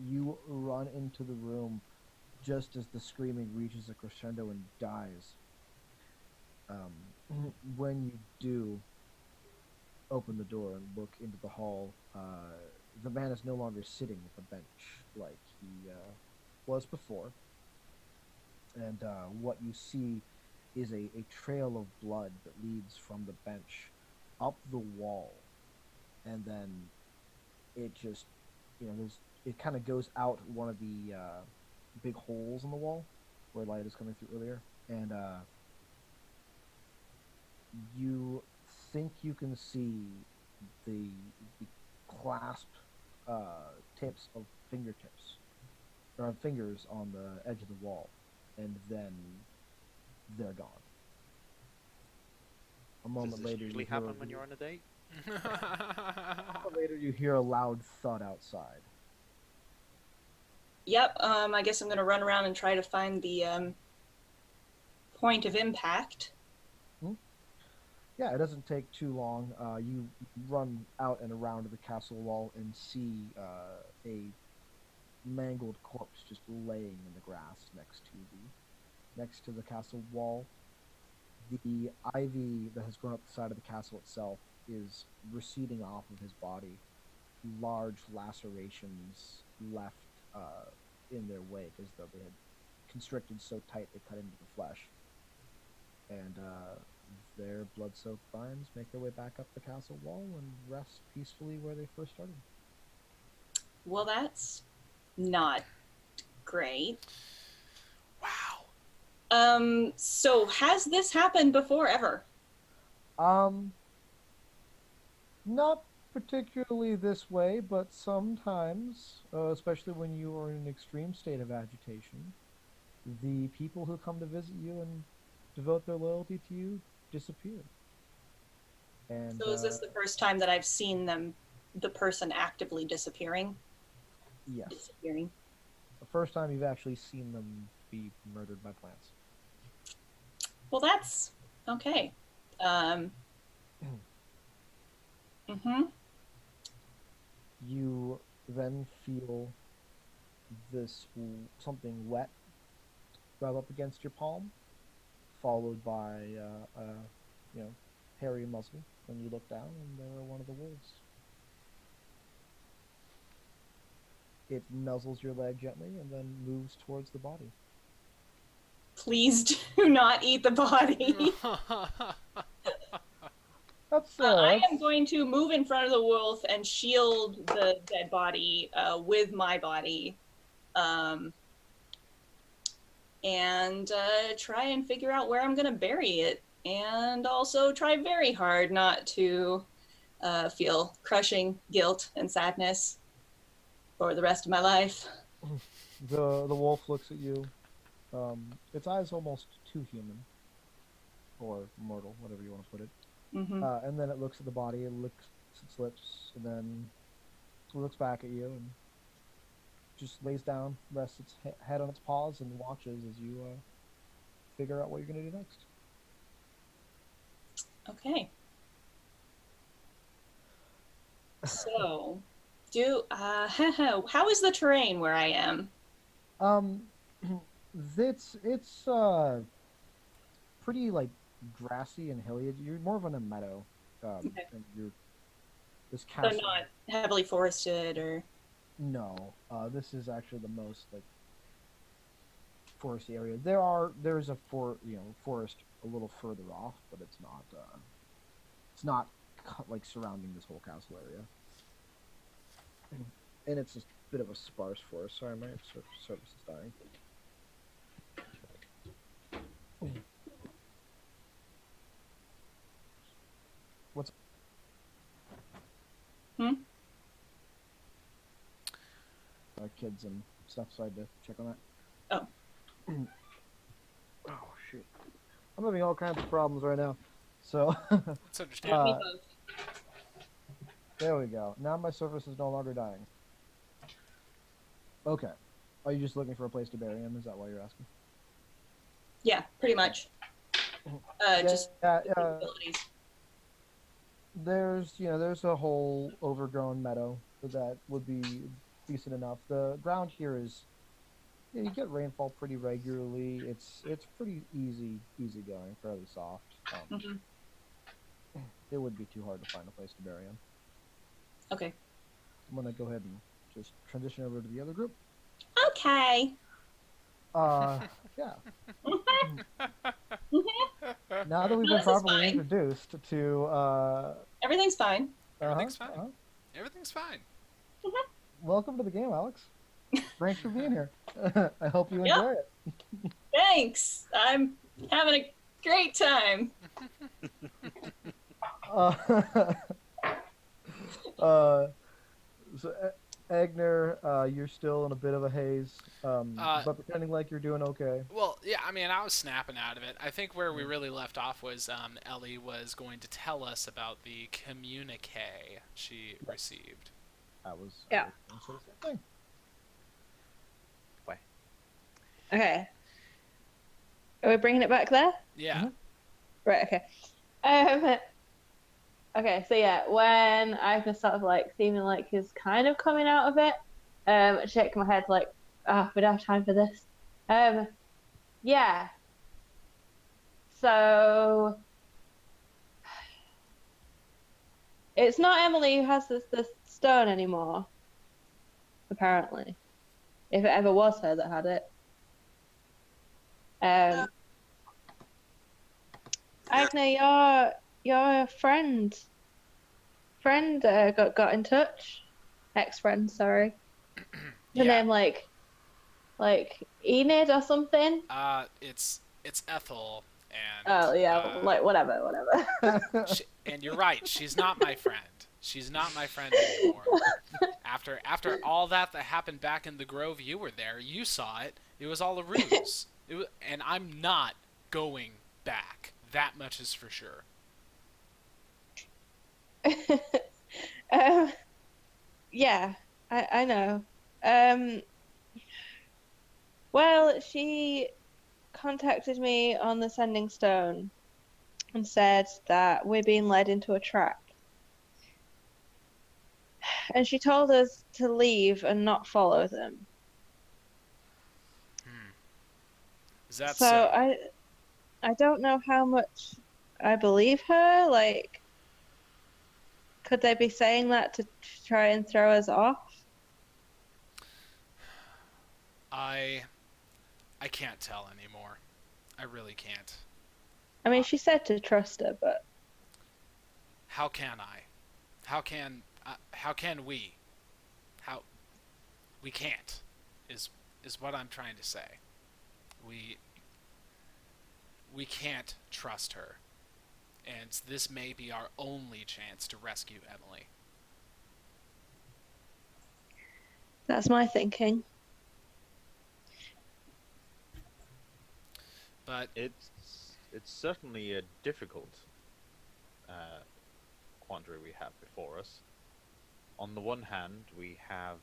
You run into the room just as the screaming reaches a crescendo and dies. When you do open the door and look into the hall, the man is no longer sitting at the bench like he was before. And what you see is a trail of blood that leads from the bench up the wall. And then it just, it kind of goes out one of the big holes in the wall where light is coming through earlier. And You think you can see the, the clasp tips of fingertips or fingers on the edge of the wall, and then they're gone. A Does moment this later, usually you hear happen when you're on a date? a moment later you hear a loud thud outside. Yep. I guess I'm gonna run around and try to find the point of impact. Yeah, it doesn't take too long. You run out and around the castle wall and see a mangled corpse just laying in the grass next to the castle wall. The ivy that has grown up the side of the castle itself is receding off of his body. Large lacerations left in their wake, as though they had constricted so tight they cut into the flesh. And their blood-soaked vines make their way back up the castle wall and rest peacefully where they first started. Well, that's not great. Wow. So has this happened before ever? Not particularly this way, but sometimes, especially when you are in an extreme state of agitation, the people who come to visit you and devote their loyalty to you disappear. And So is this the first time that I've seen the person actively disappearing? yes, Disappearing. the first time you've actually seen them be murdered by plants. Well, that's okay. Mm-hmm. You then feel this something wet rub up against your palm, followed by a hairy muzzle. When you look down, and there are one of the wolves. It nuzzles your leg gently and then moves towards the body. Please do not eat the body. I am going to move in front of the wolf and shield the dead body with my body, and try and figure out where I'm going to bury it, and also try very hard not to feel crushing guilt and sadness for the rest of my life. The wolf looks at you. Its eyes almost too human, or mortal, whatever you want to put it. Mm-hmm. And then it looks at the body, it licks its lips, and then it looks back at you and just lays down, rests its head on its paws, and watches as you figure out what you're going to do next. Okay. So, how is the terrain where I am? It's pretty like grassy and hilly. You're more of in a meadow. Okay. And this So castle. not heavily forested or... No, this is actually the most like foresty area. There's a forest a little further off, but it's not like surrounding this whole castle area. And it's a bit of a sparse forest. Sorry, my service is dying. What's kids and stuff, so I had to check on that. Oh. Oh shoot. I'm having all kinds of problems right now. So It's understandable. there we go. Now my surface is no longer dying. Okay. Are you just looking for a place to bury him? Is that why you're asking? Yeah, pretty much. Just yeah. abilities. There's a whole overgrown meadow that would be decent enough. The ground here is, you get rainfall pretty regularly. It's pretty easy going, fairly soft. Mhm. It would be too hard to find a place to bury him. Okay. I'm gonna go ahead and just transition over to the other group. Okay. Yeah. Now that we've been This is properly fine. introduced to Everything's fine. Everything's fine. Everything's fine. welcome to the game, Alex. Thanks for being here. I hope you Yep. enjoy it. Thanks. I'm having Great time. Uh, uh, so Agner, you're still in a bit of a haze, but pretending like you're doing okay. Well, yeah, I mean, I was snapping out of it. I think where we really left off was Ellie was going to tell us about the communique she received. I was Yeah. going to say the same thing. Okay. Are we bringing it back there? Yeah. Right, okay. Okay, so yeah, when Agnes sort of like seeming like he's kind of coming out of it, I shake my head like, we don't have time for this. Yeah. So it's not Emily who has this stone anymore, apparently. If it ever was her that had it. Agna, your friend got in touch. Ex-friend, sorry. Her Yeah. name like Enid or something. It's Ethel, and Oh yeah, like whatever. and you're right. She's not my friend. She's not my friend anymore. After all that happened back in the Grove, you were there. You saw it. It was all a ruse. And I'm not going back. That much is for sure. Yeah, I know. Well, she contacted me on the Sending Stone and said that we're being led into a trap. And she told us to leave and not follow them. Is that So I don't know how much I believe her. Like, could they be saying that to try and throw us off? I can't tell anymore. I really can't. I mean, she said to trust her, but How can I? How can we? We can't is what I'm trying to say. We can't trust her. And this may be our only chance to rescue Emily. that's my thinking. But It's certainly a difficult quandary we have before us. On the one hand, we have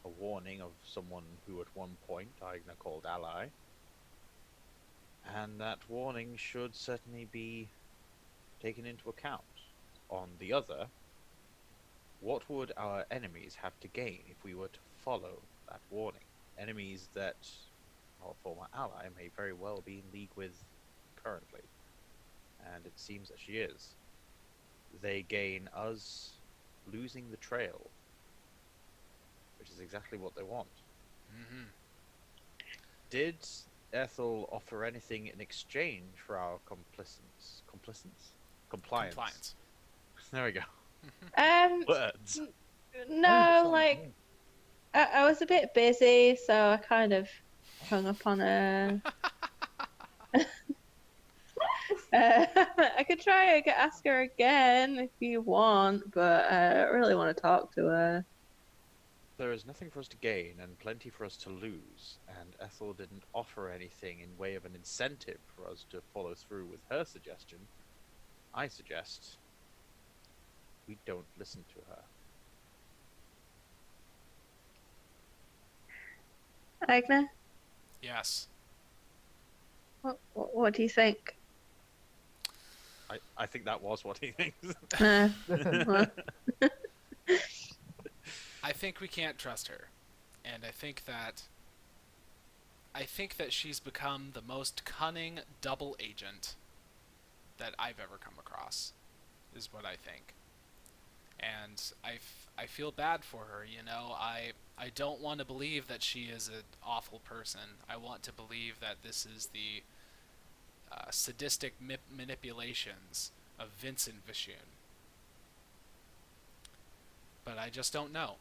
a warning of someone who at one point Aigna called ally, and that warning should certainly be taken into account. On the other, what would our enemies have to gain if we were to follow that warning? Enemies that our former ally may very well be in league with currently, and it seems that she is. They gain us losing the trail, which is exactly what they want. mm-hmm. Did Ethel offer anything in exchange for our compliance? There we go. Words. No, like I was a bit busy, so I kind of hung up on her. I could try and ask her again if you want, but I don't really want to talk to her. There is nothing for us to gain and plenty for us to lose, and Ethel didn't offer anything in way of an incentive for us to follow through with her suggestion. I suggest we don't listen to her. Agna, Yes. what do you think? I think that was what he thinks. Well, I think we can't trust her. And I think that she's become the most cunning double agent that I've ever come across, is what I think. And I feel bad for her, you know. I don't want to believe that she is an awful person. I want to believe that this is the sadistic manipulations of Vincent Vishun. But I just don't know.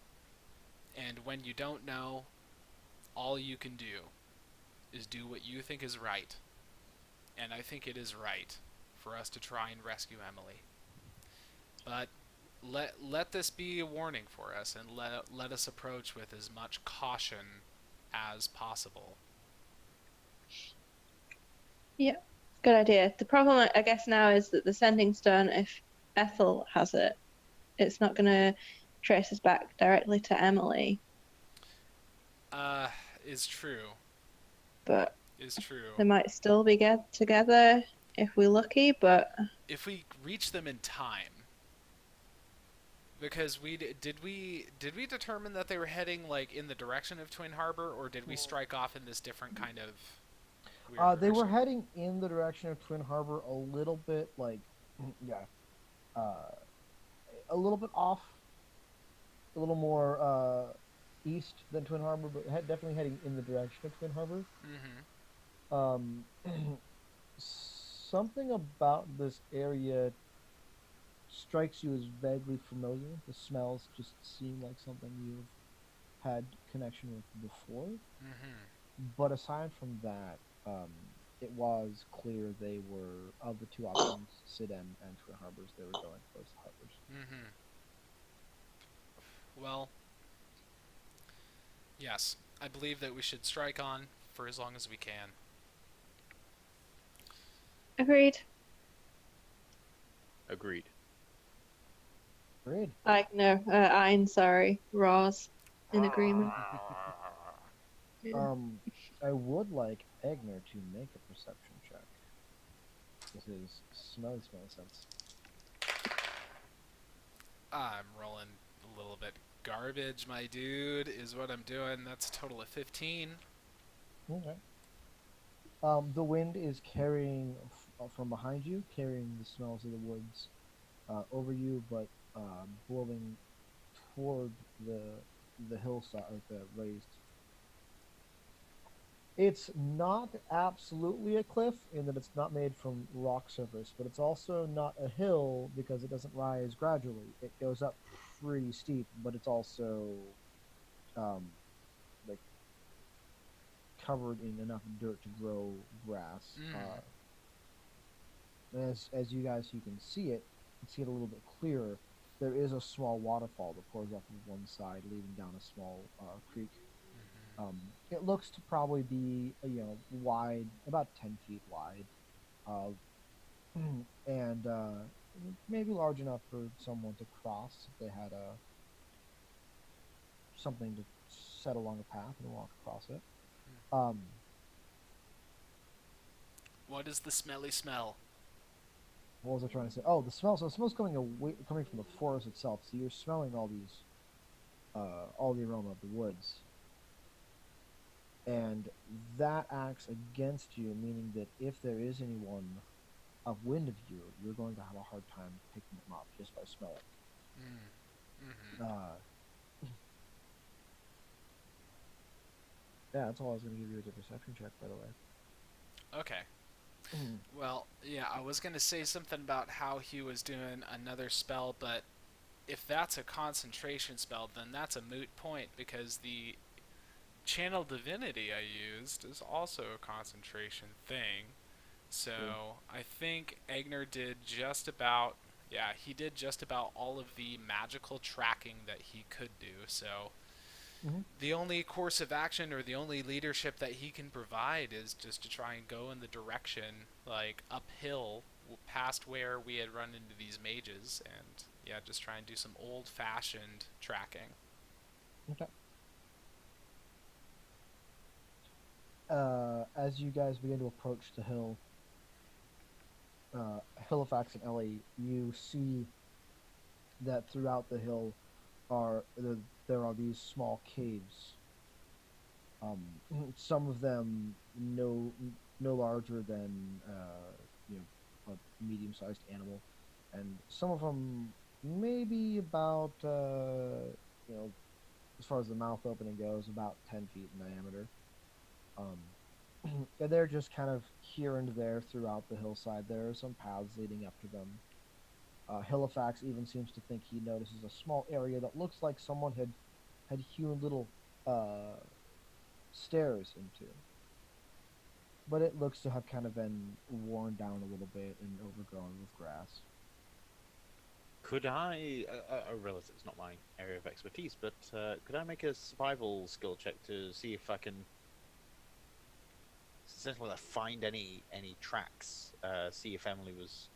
And when you don't know, all you can do is do what you think is right and I think it is right for us to try and rescue Emily. But let this be a warning for us, and let us approach with as much caution as possible. Yeah, good idea. The problem, I guess, now is that the sending stone, if Ethel has it, it's not going to trace us back directly to Emily. Uh, is true. But Is true. they might still be get together if we're lucky. But If we reach them in time, because did we determine that they were heading like in the direction of Twin Harbor, or did we strike off in this different kind of weird They were direction? heading in the direction of Twin Harbor a little bit, like, yeah, uh, a little bit off, a little more east than Twin Harbor, but definitely heading in the direction of Twin Harbor. Mm-hmm. Um, something about this area strikes you as vaguely familiar. The smells just seem like something you've had connection with before. Mm-hmm. But aside from that, it was clear they were, of the two options, Sidem and Twin Harbors, they were going towards the harbors. Mm-hmm. Well, yes, I believe that we should strike on for as long as we can. agreed. Agreed. Great. No, Ein, sorry, Roz, in agreement. I would like Egner to make a perception check with his smelly sense. I'm rolling a little bit garbage, my dude, is what I'm doing. That's a total of 15. Okay. The wind is carrying from behind you, carrying the smells of the woods over you, but blowing toward the hillside, like the raised. It's not absolutely a cliff in that it's not made from rock surface, but it's also not a hill because it doesn't rise gradually. It goes up pretty steep, but it's also um, like covered in enough dirt to grow grass. As you guys, you can see it a little bit clearer. There is a small waterfall that pours off of one side, leading down a small creek. It looks to probably be wide, about 10 feet wide, and maybe large enough for someone to cross if they had something to set along a path and walk across it. What is the smelly smell? What was I trying to say? Oh, the smell. So the smell's coming from the forest itself. So you're smelling all the aroma of the woods, and that acts against you, meaning that if there is anyone upwind of you, you're going to have a hard time picking them up just by smelling. Yeah, that's all I was going to give you as a perception check, by the way. Okay. Well, yeah, I was going to say something about how he was doing another spell, but if that's a concentration spell, then that's a moot point because the channel divinity I used is also a concentration thing. So I think Egner did just about, he did just about all of the magical tracking that he could do. So the only course of action or the only leadership that he can provide is just to try and go in the direction, like uphill, past where we had run into these mages, and just try and do some old-fashioned tracking. Okay. As you guys begin to approach the hill, Halifax and Ellie, you see that throughout the hill there are these small caves. Some of them no larger than a medium-sized animal, and some of them maybe about as far as the mouth opening goes, about 10 feet in diameter. And they're just kind of here and there throughout the hillside. There are some paths leading up to them. Halifax even seems to think he notices a small area that looks like someone had hewn little stairs into. but it looks to have kind of been worn down a little bit and overgrown with grass. Could I realize it's not my area of expertise, but could I make a survival skill check to see if I can essentially like, find any tracks, see if Emily was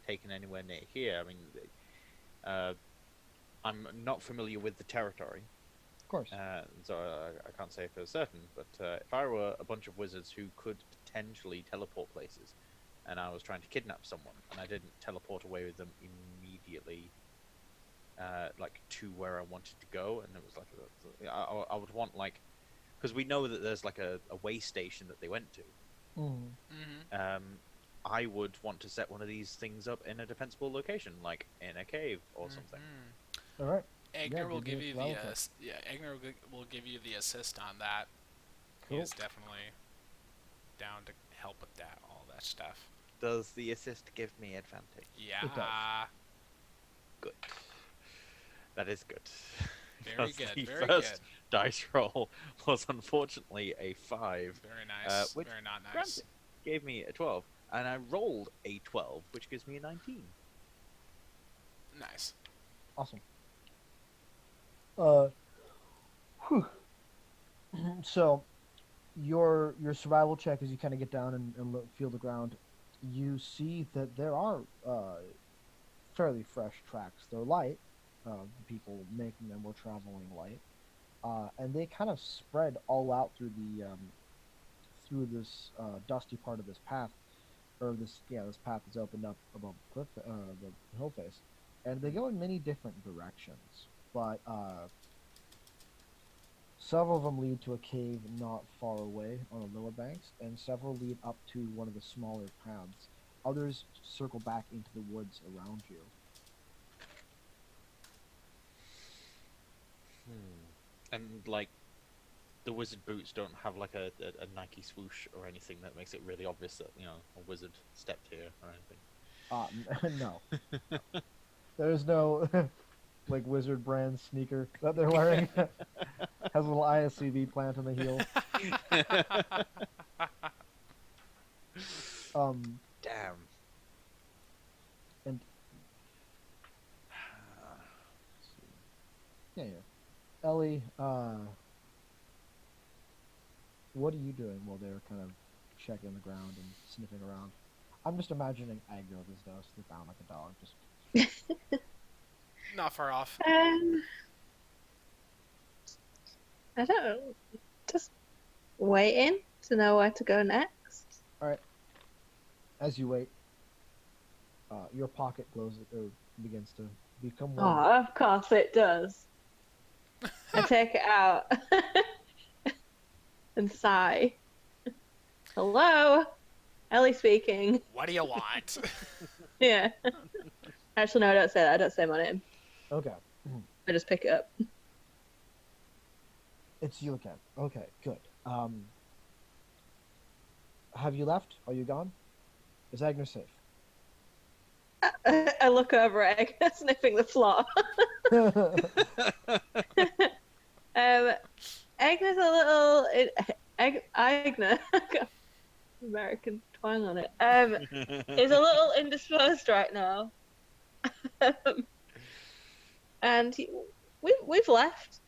taken anywhere near here? I mean, uh, I'm not familiar with the territory, Of course. so I can't say for certain. But if I were a bunch of wizards who could potentially teleport places, and I was trying to kidnap someone, and I didn't teleport away with them immediately, like to where I wanted to go, and it was like I would want like, because we know that there's like a way station that they went to. Mm. Mm-hmm. I would want to set one of these things up in a defensible location, like in a cave or something. Mm-hmm. All right. Agner will give me give a you the survival check. Agner will give you the assist on that. Cool. He is definitely down to help with that, all that stuff. Does the assist give me advantage? Yeah. It does. Good. That is good. Very Because good. the Very first good. dice roll was unfortunately a 5. Very nice. which Very not nice. granted, gave me a 12, and I rolled a 12, which gives me a 19. Nice. Awesome. Whew. So, your survival check as you kind of get down and feel the ground, you see that there are fairly fresh tracks. They're light. The people making them were traveling light, and they kind of spread all out through this dusty part of this path, or this path is opened up above the cliff, the hill face, and they go in many different directions. But several of them lead to a cave not far away on the lower banks, and several lead up to one of the smaller paths. Others circle back into the woods around you. And like, the wizard boots don't have like a Nike swoosh or anything that makes it really obvious that a wizard stepped here or anything. No. There's no like wizard brand sneaker that they're wearing. Has a little ISCB plant on the heel. Damn. And yeah. Ellie, what are you doing while they're kind of checking the ground and sniffing around? I'm just imagining Agno this does, sit down like a dog, just Not far off. I don't know. Just waiting to know where to go next. Alright. As you wait, your pocket glows or begins to become warm. Oh, of course it does. I take it out and sigh. Hello, Ellie speaking. What do you want? Yeah. Actually, no, I don't say that. I don't say my name. Okay. I just pick it up. It's you again. Okay, good. Have you left? Are you gone? Is Agner safe? I look over at Egg, sniffing the floor. Agner's a little... Agner... American twang on it. Is a little indisposed right now. And we've left.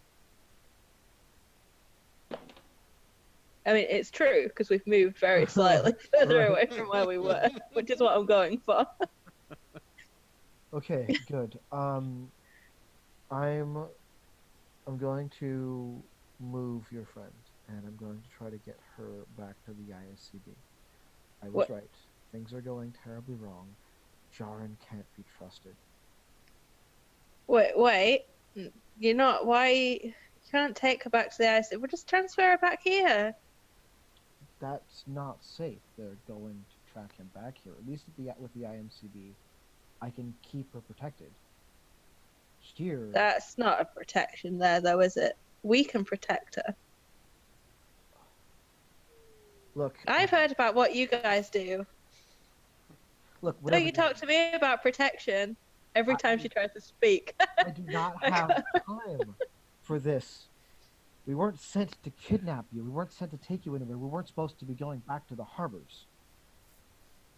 I mean, it's true, because we've moved very slightly further away from where we were, which is what I'm going for. Okay, good. I'm going to move your friend, and I'm going to try to get her back to the ISCB. I was What? right. Things are going terribly wrong. Jaren can't be trusted. Wait. You're not... Why... You can't take her back to the ISCB. We'll just transfer her back here. That's not safe. They're going to track him back here. At least with the IMCB, I can keep her protected. Here... That's not a protection there, though, is it? We can protect her. Look... I've heard about what you guys do. Look, So whatever you talk to me about protection every time she tries to speak. I do not have time for this. We weren't sent to kidnap you. We weren't sent to take you anywhere. We weren't supposed to be going back to the harbors.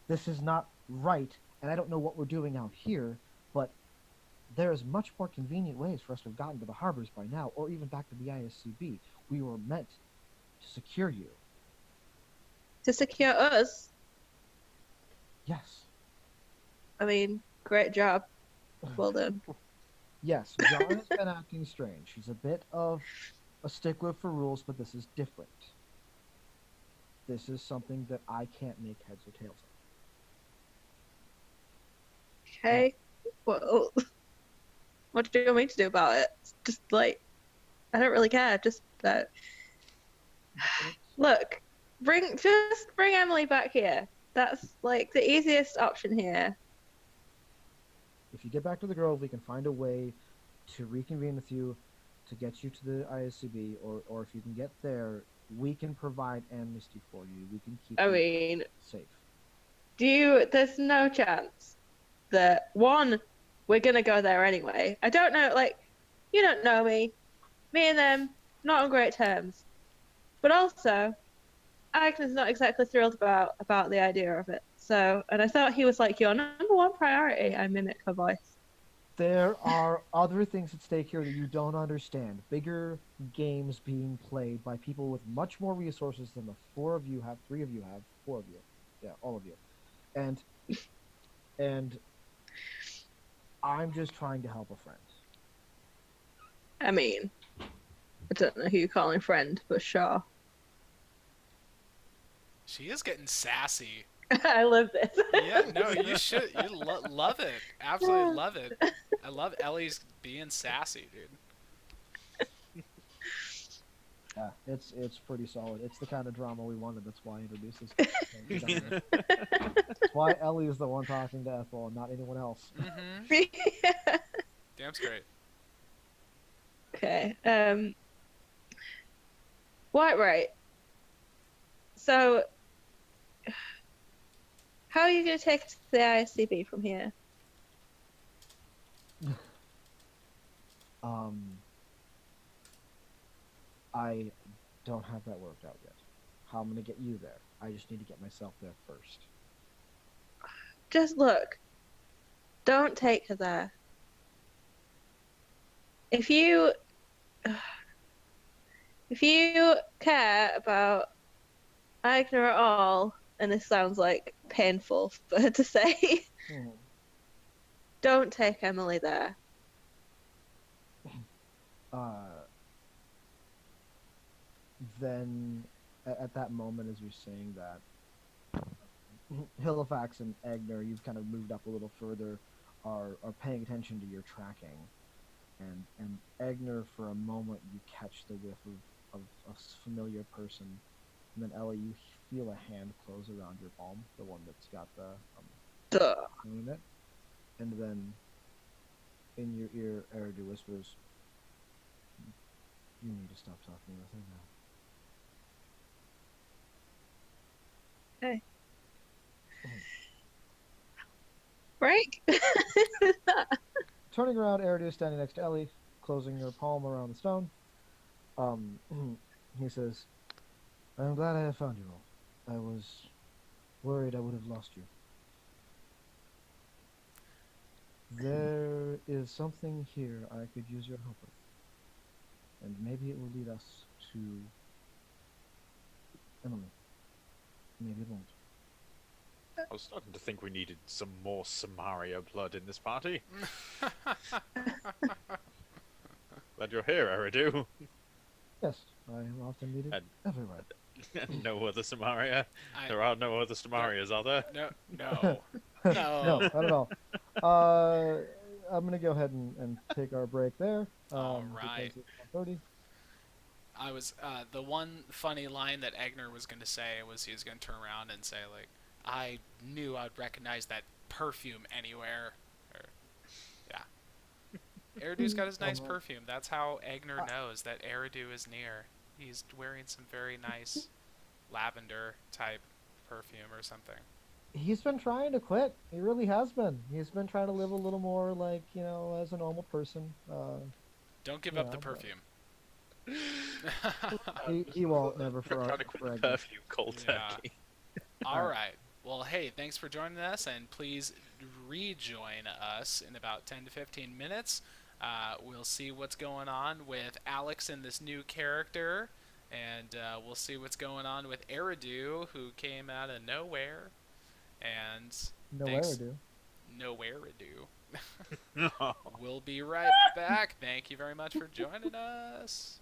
This is not right, and I don't know what we're doing out here, but there's much more convenient ways for us to have gotten to the harbors by now, or even back to the ISCB. We were meant to secure you. To secure us? Yes. I mean, great job. Well done. Yes, John has been acting strange. He's a bit of a stickler for rules, but this is different. This is something that I can't make heads or tails of. Okay. Well, what do you want me to do about it? Just like, I don't really care. Just look, just bring Emily back here. That's like the easiest option here. If you get back to the Grove, we can find a way to reconvene with you, to get you to the ISCB, or if you can get there, we can provide amnesty for you. We can keep you safe. There's no chance that, one, we're gonna go there anyway. I don't know, like, you don't know me. Me and them, not on great terms. But also, Agnes not exactly thrilled about the idea of it. So, and I thought he was like your number one priority. I mimic her voice. There are other things at stake here that you don't understand. Bigger games being played by people with much more resources than the 4 of you have, 3 of you have, 4 of you. Yeah, all of you. And I'm just trying to help a friend. I mean, I don't know who you're calling friend, but sure. She is getting sassy. I love this. Yeah, no, you should. You love it. Absolutely love it. I love Ellie's being sassy, dude. Yeah, it's pretty solid. It's the kind of drama we wanted. That's why I introduced this. That's why Ellie is the one talking to Ethel and not anyone else. Mm-hmm. Damn straight. Okay. Right. So, how are you going to take us to the ISCB from here? I don't have that worked out yet. How I'm going to get you there. I just need to get myself there first. Just look. Don't take her there. If you care about Agner at all, and this sounds like painful for her to say, don't take Emily there. Then, at that moment, as you're saying that, Halifax and Agner, you've kind of moved up a little further, are paying attention to your tracking. And Agner, for a moment, you catch the whiff of a familiar person. And then, Ellie, you feel a hand close around your palm, the one that's got the in it. And then, in your ear, Eridu whispers, "You need to stop talking with her now." Okay. Break? Turning around, Eridu is standing next to Ellie, closing her palm around the stone. He says, "I'm glad I have found you all. I was worried I would have lost you. There is something here I could use your help with. And maybe it will lead us to Emily. Maybe it won't." I was starting to think we needed some more Samaria blood in this party. Glad you're here, Eridu. Yes, I am often needed everywhere. No other Samaria. There are no other Samarias, are there? No. No, not at all. I'm going to go ahead and take our break there. All right. Because it's 1:30. I was the one funny line that Agner was going to say was he was going to turn around and say, like, I knew I'd recognize that perfume anywhere. Yeah. Eridu's got his nice perfume. That's how Agner knows that Eridu is near. He's wearing some very nice lavender type perfume or something. He's been trying to quit. He really has been. He's been trying to live a little more like, as a normal person. Don't give up the perfume. He won't never Trying to quit the forget. perfume cold Yeah. turkey. All right. Well, hey, thanks for joining us, and please rejoin us in about 10 to 15 minutes. We'll see what's going on with Alex and this new character, and we'll see what's going on with Eridu, who came out of nowhere. And Nowhere to do. Nowhere-do. We'll be right back. Thank you very much for joining us.